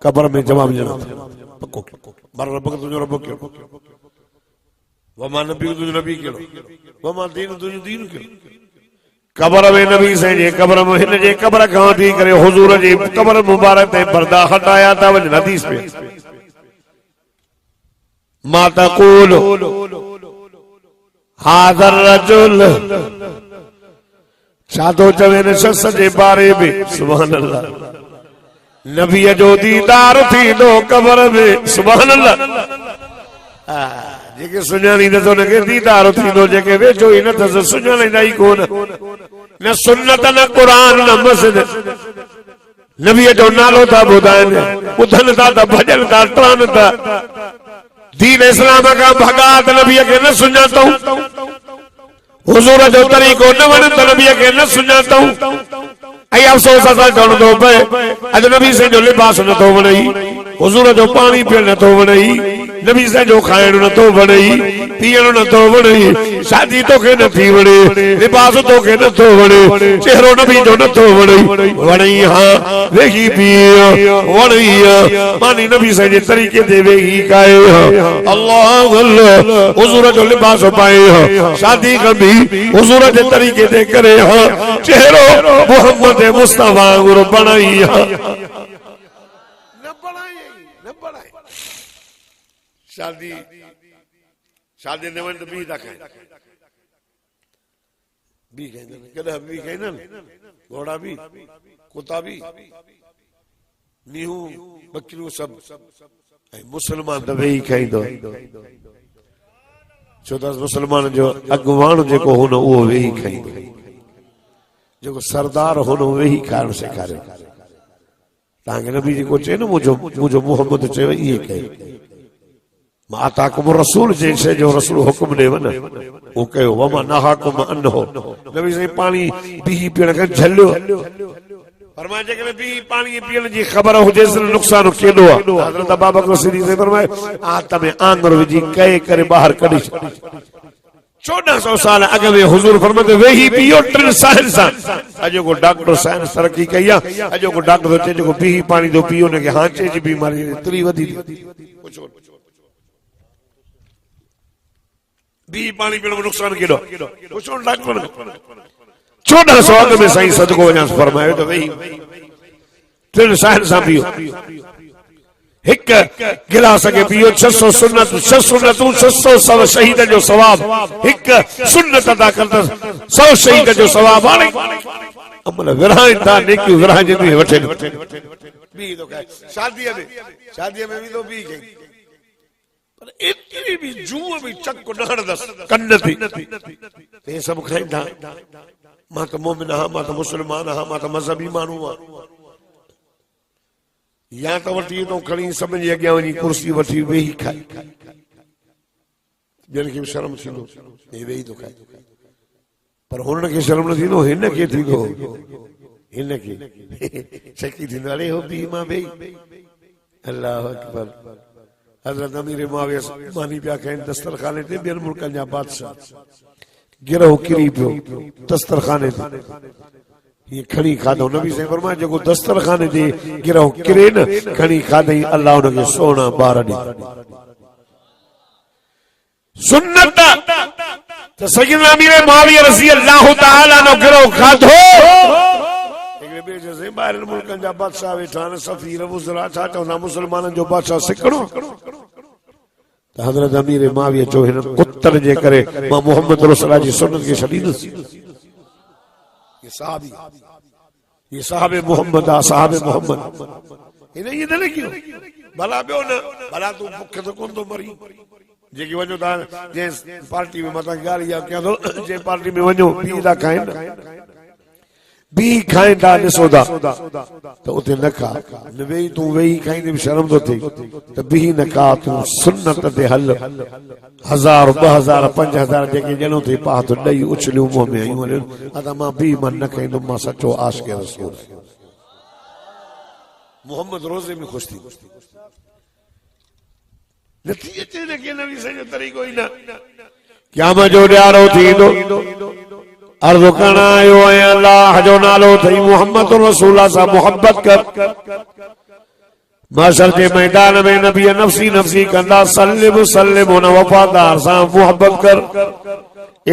कब्र में जवाब ॾियणा पको मर रब का तुंहिंजो रब कहिड़ो वमा नबी तुंहिंजो नबी कहिड़ो वमा दीन तुंहिंजो दीन कहिड़ो कब्र में नबी साईं जे कब्र में हिन जे कब्र खां वठी करे हुजूर जी कब्र मुबारक ते पर्दा हटाया था वञनि हदीस में मा तक़ूल हाज़र रजुल छा थो चवे न शख्स जे बारे में सुभान अल्लाह नबी जो दीदार थींदो कब्र में सुभान अल्लाह जेके सुञाणी नथो हुनखे दीदार थींदो जेके वेठो ई नथसि सुञाणींदा ई कोन न सुन्नत न क़ुरान न मस्जिद नबीअ जो नालो था ॿुधाइनि ॿुधनि था त भॼनि था टहनि था दीन इस्लाम खां भॻा त नबीअ खे न सुञातऊं हुजूर जो तरीक़ो न वञनि त नबीअ खे न सुञातऊं ऐं अफ़सोस असां चवणो थो पए अॼु नबी साईं जो लिबास नथो वणे हुजूर जो पाणी पीअणु नथो वणे नबी साईं जो खाइणु नथो वणे पीअणु नथो वणे शादी तोखे नथी वणे लिबास तोखे नथो वणे चेहरो नबी जो नथो वणे वणई हा वेही पीअ वणई मानी नबी साईं जे तरीक़े ते वेही खाए अल्लाह अल्लाह हुजूर जो लिबास पाए शादी कबी हुजूर जे तरीक़े ते करे चेहरो मोहम्मद मुस्तफा गुरु बणाई शादी शादी न वञ त बी था खाइनि बी खाईंदा कॾहिं बी खाईंदा घोड़ा बि कुता बि नीहू बकरियूं सभु ऐं मुस्लमान त वेही खाईंदो छो त मुस्लमान जो अॻुवाण जेको हुन उहो वेही खाईंदो जेको सरदार हुन वेही खाइणु सेखारे तव्हांखे नबी जेको चए न मुंहिंजो मोहम्मद चयो इहे कयो आताकुम रसूल जे शइ जो रसूल हुकुम ॾेव न उहो कयो वमा नहाकुम अन्हो नबी साईं पाणी पी पीअण खां झलियो फरमाए जेकॾहिं पी पाणी पीअण जी ख़बर हुजेसि न नुक़सान केॾो आहे हज़रत अबूबकर सिद्दीक़ साईं फरमाए आत में आंगर विझी कए करे ॿाहिरि कढी 1400 साल अॻु में हुजूर फरमाईंदे वेही पियो टिनि साहिल सां अॼु को डॉक्टर साइंस तरक़ी कई आहे अॼु को डॉक्टर चए जेको पी पाणी थो पियो हुनखे हांचे जी बीमारी एतिरी वधी बी पानी पीअण में नुक़सान केॾो पुछो डॉक्टर 1400 अॻु में साईं सदको वञा फरमायो त वेही टिनि साहिल सां पियो हिकु गिलास खे पियो 600 सुन्नतूं 600 शहीद जो सवाब हिकु सुन्नत अदा कंदसि 100 शहीद जो सवाब हाणे अमल विरहाइनि था नेकियूं विरहाइनि में वठे बी थो खाए शादीअ में बि थो बी खाई एतिरी बि जूअ बि चक न हणंदसि कन थी हे सभु खाईंदा मां त मोमिन आहियां मां त मुस्लमान आहियां मां त मज़हबी माण्हू आहियां या त वठी थो खणी सभिनी जे अॻियां वञी कुर्सी वठी वेही खाए ॿियनि खे बि शर्म थींदो हे वेही थो खाए पर हुननि खे शर्म न थींदो हिन खे थींदो हिन खे शकी थींदो अड़े हो बि मां वेही अल्लाह अकबर हज़रत अमीर मुआविया मानी पिया खाइनि दस्तरखाने ते ॿियनि मुल्कनि जा बादशाह गिरहो किरी पियो दस्तरखाने ते ये खणी खाधो नबी साईं फरमाया जेको दस्तरखाने ते गिरहो किरे न खणी खाधई अल्लाह हुनखे सोना ॿार ॾे सुन्नत त सैयदना अमीर मुआविया रज़ी अल्लाह तआला नो गिरहो खाधो ॿाहिरि मुल्कनि जा बादशाह वेठा आहिनि सफ़ीर वुज़रा छा चवंदा मुस्लमाननि जो बादशाह सिकड़ो त हज़रत अमीर मुआविया चयो हिन कुतनि जे करे मां मोहम्मद रसूल जी सुन्नत खे छॾींदुसि ये साहब मोहम्मद आ साहब मोहम्मद हिन इएं न लिखियो भला ॿियो न भला तूं बुख त कोन थो मरी जेकी वञो तव्हां जंहिं पार्टी में मथां ॻाल्हि इहा कयां थो जंहिं पार्टी में वञो पी था खाइनि बी खाईंदा ॾिसो था त उते न खा न वेही तूं वेही खाईंदे बि शर्म थो थिए त बी न खा तूं सुन्नत ते हल 1000 2000 5000 जेके ॼणो थिए पाह तो ॾेई उछलियूं मुंहं में आयूं हलियूं अदा मां बी मां न खाईंदुमि मां सचो आशिक़ रसूल मोहम्मद रोज़े में ख़ुशि थी नथी अचे न के नबी सॼो तरीक़ो ई न क़यामत जो ॾियारो थींदो अर्ज़ करण आयो ऐं अल्लाह जो नालो थई मोहम्मद रसूल सां मोहब्बत कर माशर जे मैदान में नबी नफ़्सी नफ़्सी कंदा सल्लिम सल्लिम हुन वफ़ादार सां मोहब्बत कर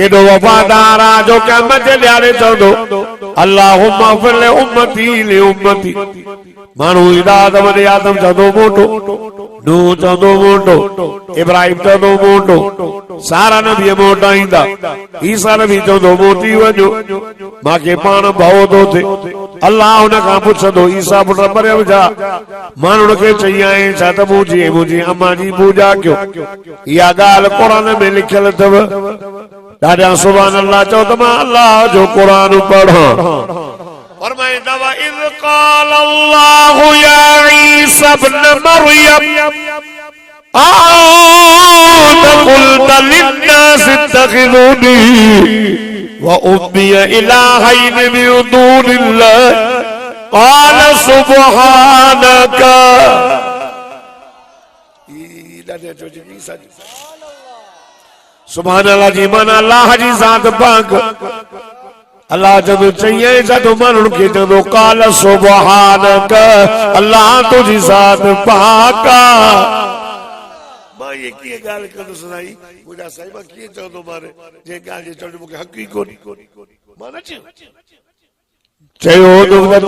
एॾो वफ़ादार आहे जो क़यामत जे ॾियारे चवंदो अल्लाहुम्मा फ़िर ले उम्मती माण्हू ईंदा आदम ॾे आदम चवंदो मोटो नूह चवंदो मोटो इब्राहिम चवंदो मोटो सारा नबी मोटा ईंदा ईसा नबी चवंदो मोटी वञो मांखे पाण भउ थो थिए अल्लाह हुन खां पुछंदो ईसा पुट मरियम जा माण्हुनि खे चई आए छा त मुंहिंजी अम्मा जी पूॼा कयो इहा ॻाल्हि क़ुरान में लिखियल अथव ॾाढा सुभान अल्लाह चओ त मां अल्लाह जो क़ुरान पढ़ां फरमाईंदा वा इज़ क़ाल अल्लाहु या ईसा इब्न मरियम क़ुल्त लिन्नास इत्तखिज़ूनी व उम्मी इलाहैन मिन दूनिल्लाह क़ाल सुब्हानक सुभान अल्लाह जी माना अल्लाह जी ज़ात पाक अल्लाह जब चाहिए जदों माण्हुनि खे चवंदो काल सुब्हानक अल्लाह तुंहिंजी ज़ात पाक मां ये कीअं ॻाल्हि कंदुसि साईं मुंहिंजा साईं मां कीअं चवंदो मारे जंहिं ॻाल्हि जे चवण मूंखे हक़ ई कोन्हे मां न चयो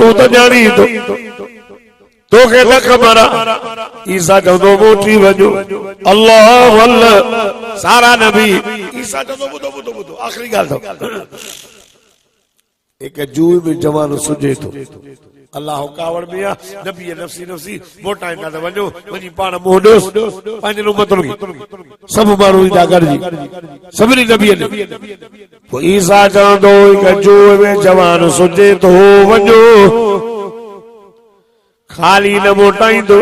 तूं त ॼाणी थो तोखे न ख़बर ईसा चवंदो मोटी वञो अल्लाह अल्लाह सारा नबी ईसा चवंदो ॿुधो आख़िरी ॻाल्हि अथव एक जूए में जवान सुजे तो अल्लाह कावड़ में आ नबी नफ़्सी नफ़्सी मोटा इंदा त वञो वञी पाण मुंहुं ॾियोसि पंहिंजे उम्मतुनि खे सभु माण्हू ईंदा गॾिजी सभिनी नबीअ ने पोइ ईसा चवंदो हिक जूए में जवान सुजे तो वञो खाली न मोटाईंदो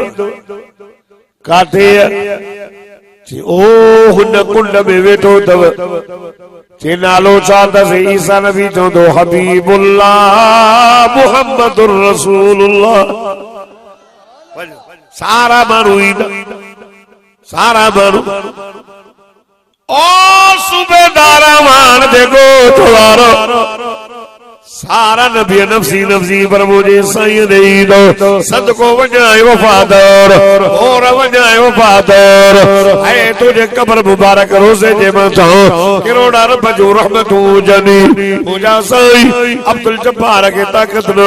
काथे ओ हुन कुंड में वेठो अथव जे नालो छा अथसि ईसा नबी चवंदो हबीबुल्लाह मुहम्मदुर रसूलुल्लाह सारा माण्हू ईंदा सारा माण्हू ओ सूबेदार वाण जे ॻोठ वारो सारा नबी नफ़्सी नफ़्सी पर मुझे साईं दे ईंदो सदको वञाए वफ़ादार और वञाए वफ़ादार ऐं तुंहिंजे कब्र मुबारक रोज़े जे मथां किरोड़ा रब जूं रहमतूं हुजनि मुंहिंजा साईं अब्दुल जब्बार खे ताक़त न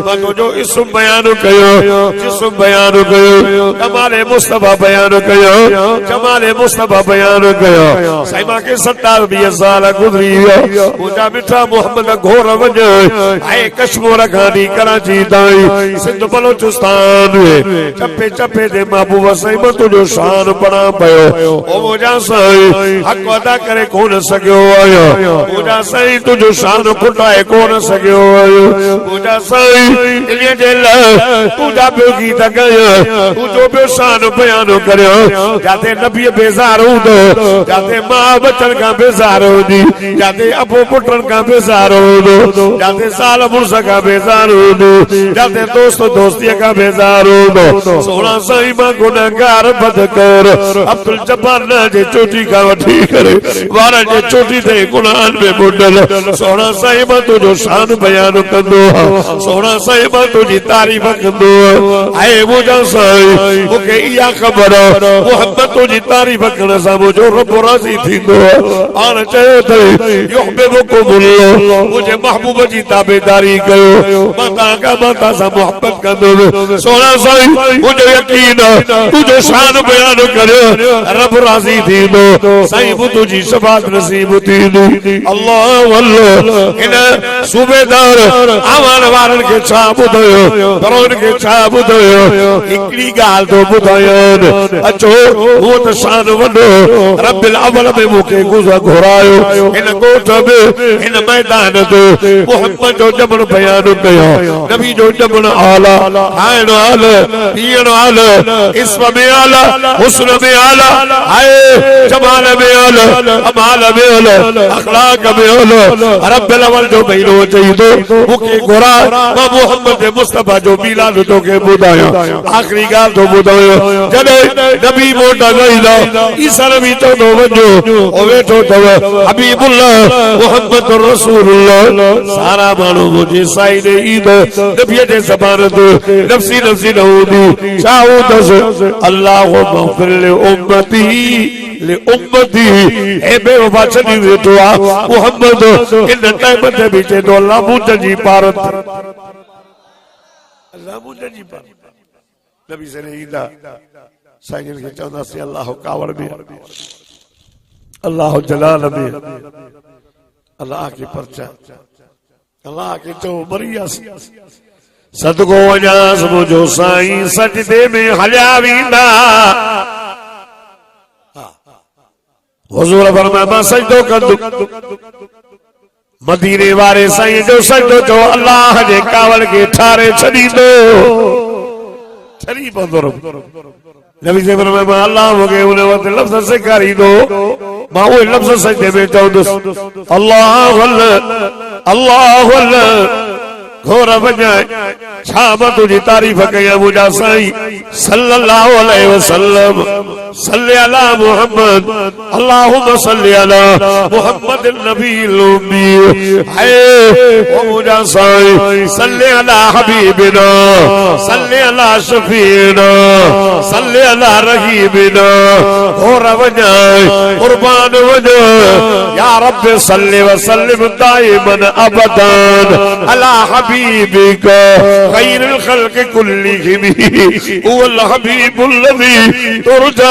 मां तुंहिंजो इस्म बयान कयो जिस्म बयान कयो कमाले मुस्तफा बयान कयो जमाले मुस्तफा बयान कयो साईं मूंखे 27 साल गुज़री विया मुंहिंजा मिठा मोहम्मद घोर आए कश्मीर खानी कराची ताईं सिंध बलोचिस्तान चपे चपे दे महबूब साईं मां तुंहिंजो शान पढ़ा पियो ओ मुंहिंजा साईं हक़ अदा करे कोन सघियो आहियां मुंहिंजा साईं तुंहिंजो शान खुटाए कोन सघियो आहियां मुंहिंजा साईं इन्हीअ जे लाइ तुंहिंजा ॿियो गीत ॻाया तुंहिंजो ॿियो शान बयान करियो जिते नबी बेज़ार हूंदो जिते मां बचन खां बेज़ार हूंदी जिते अबू पुटनि खां बेज़ार हूंदो जाते साल मुर्स का बेजार हो जाते दोस्त दोस्ती का बेजार हो सोना साईं मां गुनहगार बदकर अब्दुल जब्बार ने जे चोटी का वठी करे वारा जे चोटी ते कुरान में बुडल सोना साईं मां तुझो शान बयान कंदो सोना साईं मां तुझी तारीफ कंदो आए मुझा साईं मूंखे इहा ख़बर मोहब्बत तुझी तारीफ करण सां मुंहिंजो रब राज़ी थींदो हाण चयो अथई युहिब्बुकुमुल्लाह मुंहिंजे महबूब जी ताबेदारी कयो माता का माता सा मोहब्बत कंदो सोना साईं मुझे यकीन तुझो शान बयान करियो रब राज़ी थींदो साईं तुझी शफाअत नसीब थींदी अल्लाह अल्लाह इन सूबेदार आवान वारन के छा ॿुधायो दरोन के छा ॿुधायो हिकड़ी ॻाल्हि तो ॿुधायनि अचो वो त शान वॾो रबिल अवल में मूंखे घुरायो हिन ॻोठ में हिन मैदान ते मोहम्मद जो जमन बयान कयो नबी जो जमन आला खाइण आला पीअण आला इस्म में आला हुस्न में आला आए जमाल में आला अमाल में आला अखलाक में आला रब्बुल अवल जो महीनो चई दो मुके घुरा मां मोहम्मद मुस्तफा जो मिलाद तो के बुधाया आखिरी गाल तो बुधायो जदे नबी मोटा गईला ईसा नबी तो दो वजो ओ वेठो तव हबीबुल्लाह मोहम्मद रसूलुल्लाह सारा मानो मुझे साईं दे ईद नबी दे ज़बान तो नफ्सी नफ्सी नऊदी चाहू दस अल्लाह मग़फ़िर ले उम्मती ए बेवफा चली वेठो आ मोहम्मद इन टाइम ते भी चे तो अल्लाह मुझे जी पारत अल्लाह मुझे जी पारत नबी से नहीं ईदा साईं के चवंदा से अल्लाह कावड़ में अल्लाह जलाल में अल्लाह की परचा अल्लाह के चो मरिया सदको वजास मुझो साईं सजदे में हलिया वींदा हुजूर फरमाया मां सजदो कंदु मदीने वारे साईं जो सजदो जो अल्लाह जे कावड़ के ठारे छॾींदो छड़ी पवंदो नबी से फरमाया मां अल्लाह मूंखे उन वक़्त लफ़्ज़ सेखारींदो मां उहे लफ़्ज़ सजदे में चवंदुसि अल्लाह अल्लाह घोर वजाए छा मां तुझी तारीफ़ कया मुझा साईं सल्लल्लाहु अलैहि वसल्लम सल्ले अला मुहम्मद अल्लाहुम्मा सल्ली अला मुहम्मद नबील उम्मी है ओ मुझा साईं सल्ले अला हबीबिना सल्ले अला शफीना सल्ले अला रहीबिना घोर वजाए कुर्बान वजाए या रब सल्ले व सल्लिम दाइमन अबदन अला हबीबिका खैरुल खल्क़ कुल्लिहिम हुवल हबीबुल्लज़ी तुरजा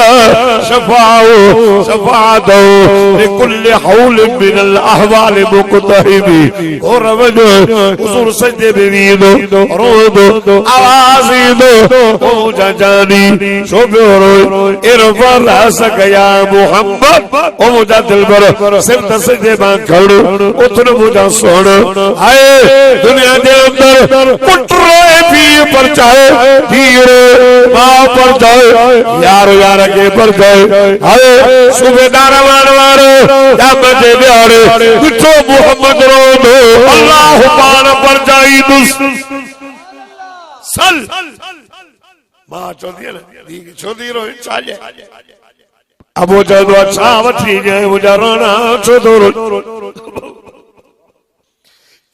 शफाअतु लिकुल्लि हौल मिनल अहवाल मुक़तहिबी और वजो हुजूर सजदे में वींदो रोदो आवाज़ ईंदो ओ जानी शोभो इरफा रअसक या मोहम्मद ओ मुझा दिलबर सिर सजदे मां खड़ो उथन मुझा सोहणो हाय दुनिया दे अंदर पुटरो पी पर चाहे धीरे मां पर जाए यार यार के पर जाए हाय सूबेदार वार जब दे प्यारे बिठो मोहम्मद रोदो अल्लाह पान पर जाई दुस सल मां चोदी न दी चोदी रो चाले अब वो जदो अच्छा वठी जाए मुझा रोना छोदो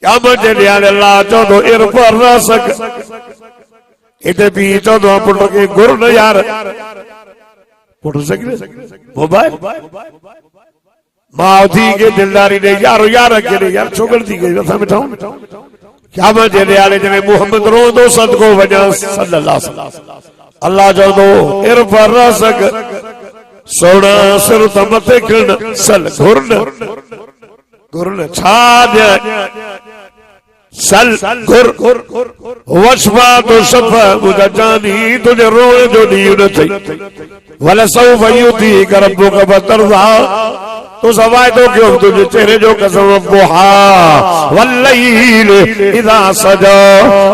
क्या मजे अल्लाह चौदो इरफा रअसक इधर भी चौदो पुट के गुरु न यार पुट सके मोबाइल माँ थी के दिलदारी ने यारो यार के यार छोकर थी गई रसा मिठाऊं क्या मजे जने मोहम्मद रोदो सदको वजा सल्लल्लाहु अलैहि वसल्लम अल्लाह चौदो इरफा रअसक सोना सिर तमते खिण सल गुरन छाद सल गुर वशफा तो शफा मुझा जानी तुझे रोए जो दी न थई वला सौफ युती रब्बुक फतरदा तो सवाए तो क्यों तुझे चेहरे जो कसम दुहा वल्लैल इदा सजा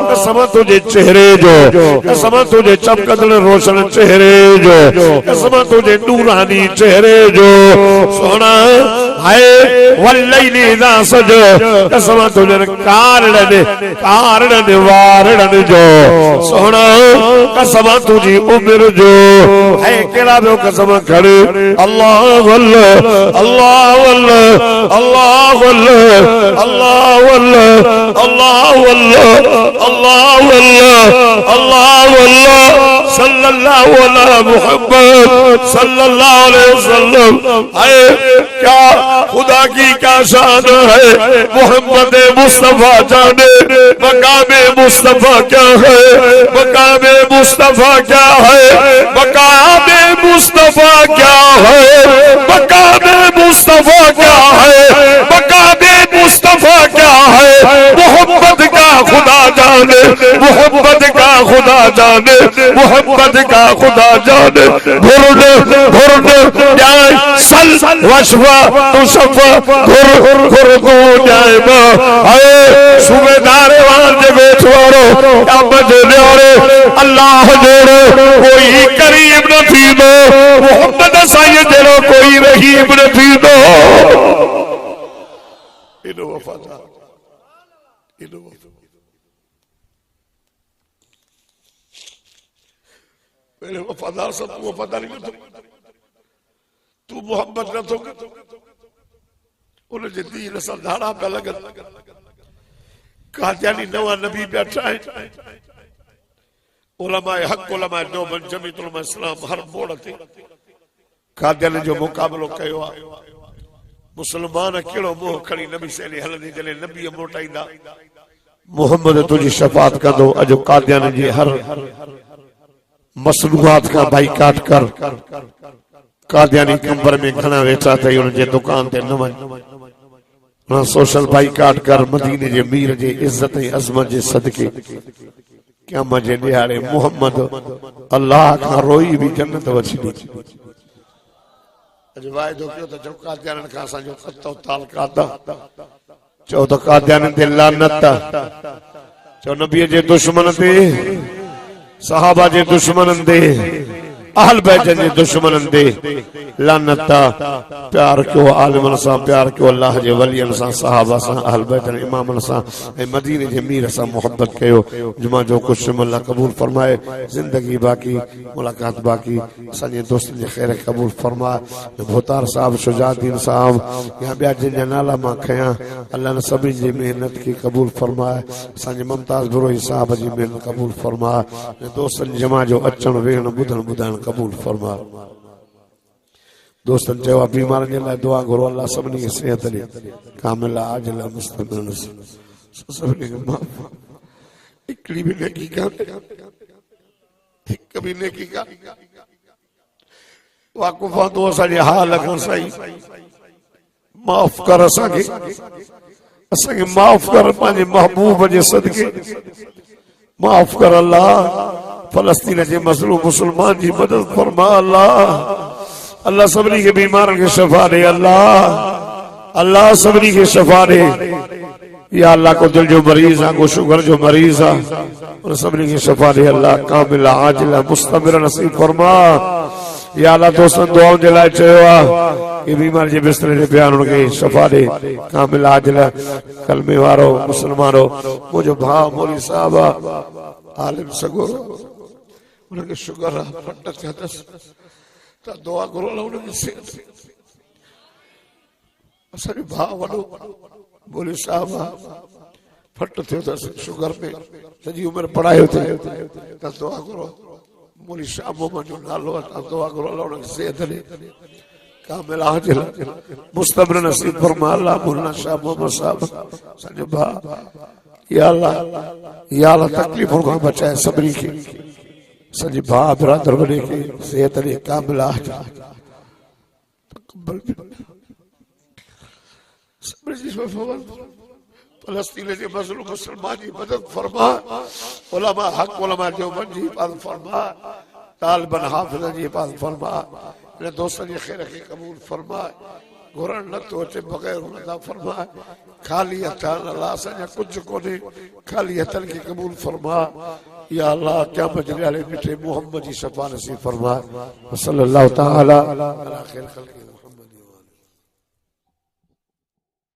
कसम तुझे चेहरे जो कसम तुझे चमकदड़ रोशन चेहरे जो कसम तुझे नूरानी चेहरे जो सोना हाय वल्लैल इदा सजा कसम तुझे कारण वारण जो सोना कसम तुझी उम्र जो है केड़ा जो कसम खड़े अल्लाह अल्लाह अल्लाह अल्लाह अल्लाह अल्लाह अल्लाह अल्लाह सल्लल्लाहु अला मुहम्मद सल्लल्लाहु अलैहि वसल्लम है क्या खुदा की क्या शान है मोहम्मद मुस्तफा जाने मकाम मुस्तफा क्या है मकाम मुस्तफा क्या है मकाम मुस्तफा क्या है मकाम मुस्तफा क्या है मकाम मुस्तफा क्या है मोहम्मद का खुदा जाने मोहम्मद का खुदा जाने मोहम्मद का खुदा जाने घुरन जाए सल वशफा तो शफा घुर घुर को जाए सूबेदार वार जे गोठवारो अहमद न्यारे अल्लाह जोड़ो कोई करीब न थींदो मोहम्मद साईं जहिड़ो कोई रहीम न थींदो एॾो वफ़ादार एॾो पहले वफादार सब तू वफादारी न तू मोहब्बत न थो उन जे दीन सां धाड़ा पिया लॻनि कादियानी नवां नबी पिया ठाहिनि उलमाए हक़ उलमाए देवबंद जमीयत उलमा इस्लाम हर मोड़ ते कादियानी जो मुक़ाबिलो कयो आहे मुसलमान कहिड़ो मोह खणी नबी सैली हलंदी जॾहिं नबी मोटाईंदा मोहम्मद तुंहिंजी शफ़ाअत कंदो अॼु कादियानी जी हर मसनूआत का बाइकाट कर कादियानी कंबर में घना वेठा थई उनजे दुकान ते न वञ सोशल बाइकाट कर मदीने जे मीर जे इज्जत ऐं अज़मत जे सदके क़यामत जे ॾियारे मोहम्मद अल्लाह खां रोई भी जन्नत वठी ॾिनी अॼु वाइदो कयो त चओ कादियाननि खां असांजो ख़तो तालुकात चओ त कादियाननि ते लानत चओ नबीअ जे दुश्मन ते सहाबा जे दुश्मनन दे अहल बैत जे दुश्मनन दे लानत प्यार क्यों आलिमन सां प्यार क्यों अल्लाह जे वलियन सां सहाबा सां अहल बैत इमामन सां ऐं मदीने जे मीर सां मोहब्बत कयो जुमा जो कुछ अल्लाह कबूल फरमाए जिंदगी बाकी मुलाकात बाकी असांजे दोस्तन जे खैर कबूल फरमाए भोतार साहब शुजाउद्दीन साहब या ॿिया जिन जा नाला मां खयां अल्लाह ने सभिनी जी मेहनत खे कबूल फरमाए असांजे मुमताज़ बुरोई साहब जी मेहनत कबूल फरमाए दोस्तन जमा जो अचण वेहण ॿुधण ॿुधाइण कबूल फरमा दोस्तन चयो बीमार जे लाइ दुआ घुरो अल्लाह सभिनी खे सिहत ॾे कामिल आजिल मुस्तक़बिल सभिनी खे माफ़ हिकिड़ी बि नेकी कान्हे हिक बि नेकी कान्हे वाक़ुफ़ आहे तूं असांजे हाल खां साईं माफ़ कर असांखे माफ़ कर पंहिंजे महबूब जे सदके माफ़ कर अल्लाह फलस्तीन जे मज़लूम मुसलमान जी मदद फरमा अल्लाह अल्लाह सभिनी के बीमारन के शफा दे अल्लाह सभिनी के शफा दे या अल्लाह को दिल जो मरीज है को शुगर जो मरीज है उन सभिनी के शफा दे अल्लाह कामिल आजिल मुस्तमिर नसीब फरमा या अल्लाह दोस्तन दुआओं जे लाइ चयो आहे कि बीमार जे बिस्तरे ते पिया उनके शफा दे कामिल आजिल कलमे वारो मुसलमान हो मुझो भाउ मौलवी साहब आलिम सगोरो उनके शुगर फट थियस त दुआ करो अल्लाह उनके सेहत असांजो भाउ वॾो मौलवी साहब फट थियो अथसि शुगर में सॼी उमिरि पढ़ायो थे त दुआ करो मौलवी शाह मोहम्मद जो नालो आहे दुआ करो अल्लाह उनके सेहत ॾे कामिल आजिल मुस्तमिर नसीब फरमा अल्लाह मौलाना शाह मोहम्मद साहब असांजो भाउ या अल्लाह तकलीफ़ों खां बचाए सभिनी खे सॼे भाउ बिरादर वॾे खे सेहत ॾे कामिल आजिल फलस्तीन जे मज़लूम मुसलमान जी मदद फरमा उलमा हक़ उलमा देवबंद जी हिफ़ाज़त फरमा तालिबन हाफ़िज़ जी हिफ़ाज़त फरमा इन दोस्तन जे खैर खे कबूल फरमा घुरण नथो अचे बग़ैर हुनदा फरमा खाली हथ अल्लाह असांजा कुझु कोन्हे खाली हथनि खे कबूल फरमा या अल्लाह क़यामत जे ॾियारे मिठे मोहम्मद जी शफ़ा नसीब फरमा सल्लल्लाहु तआला अला खैर ख़ल्क़ि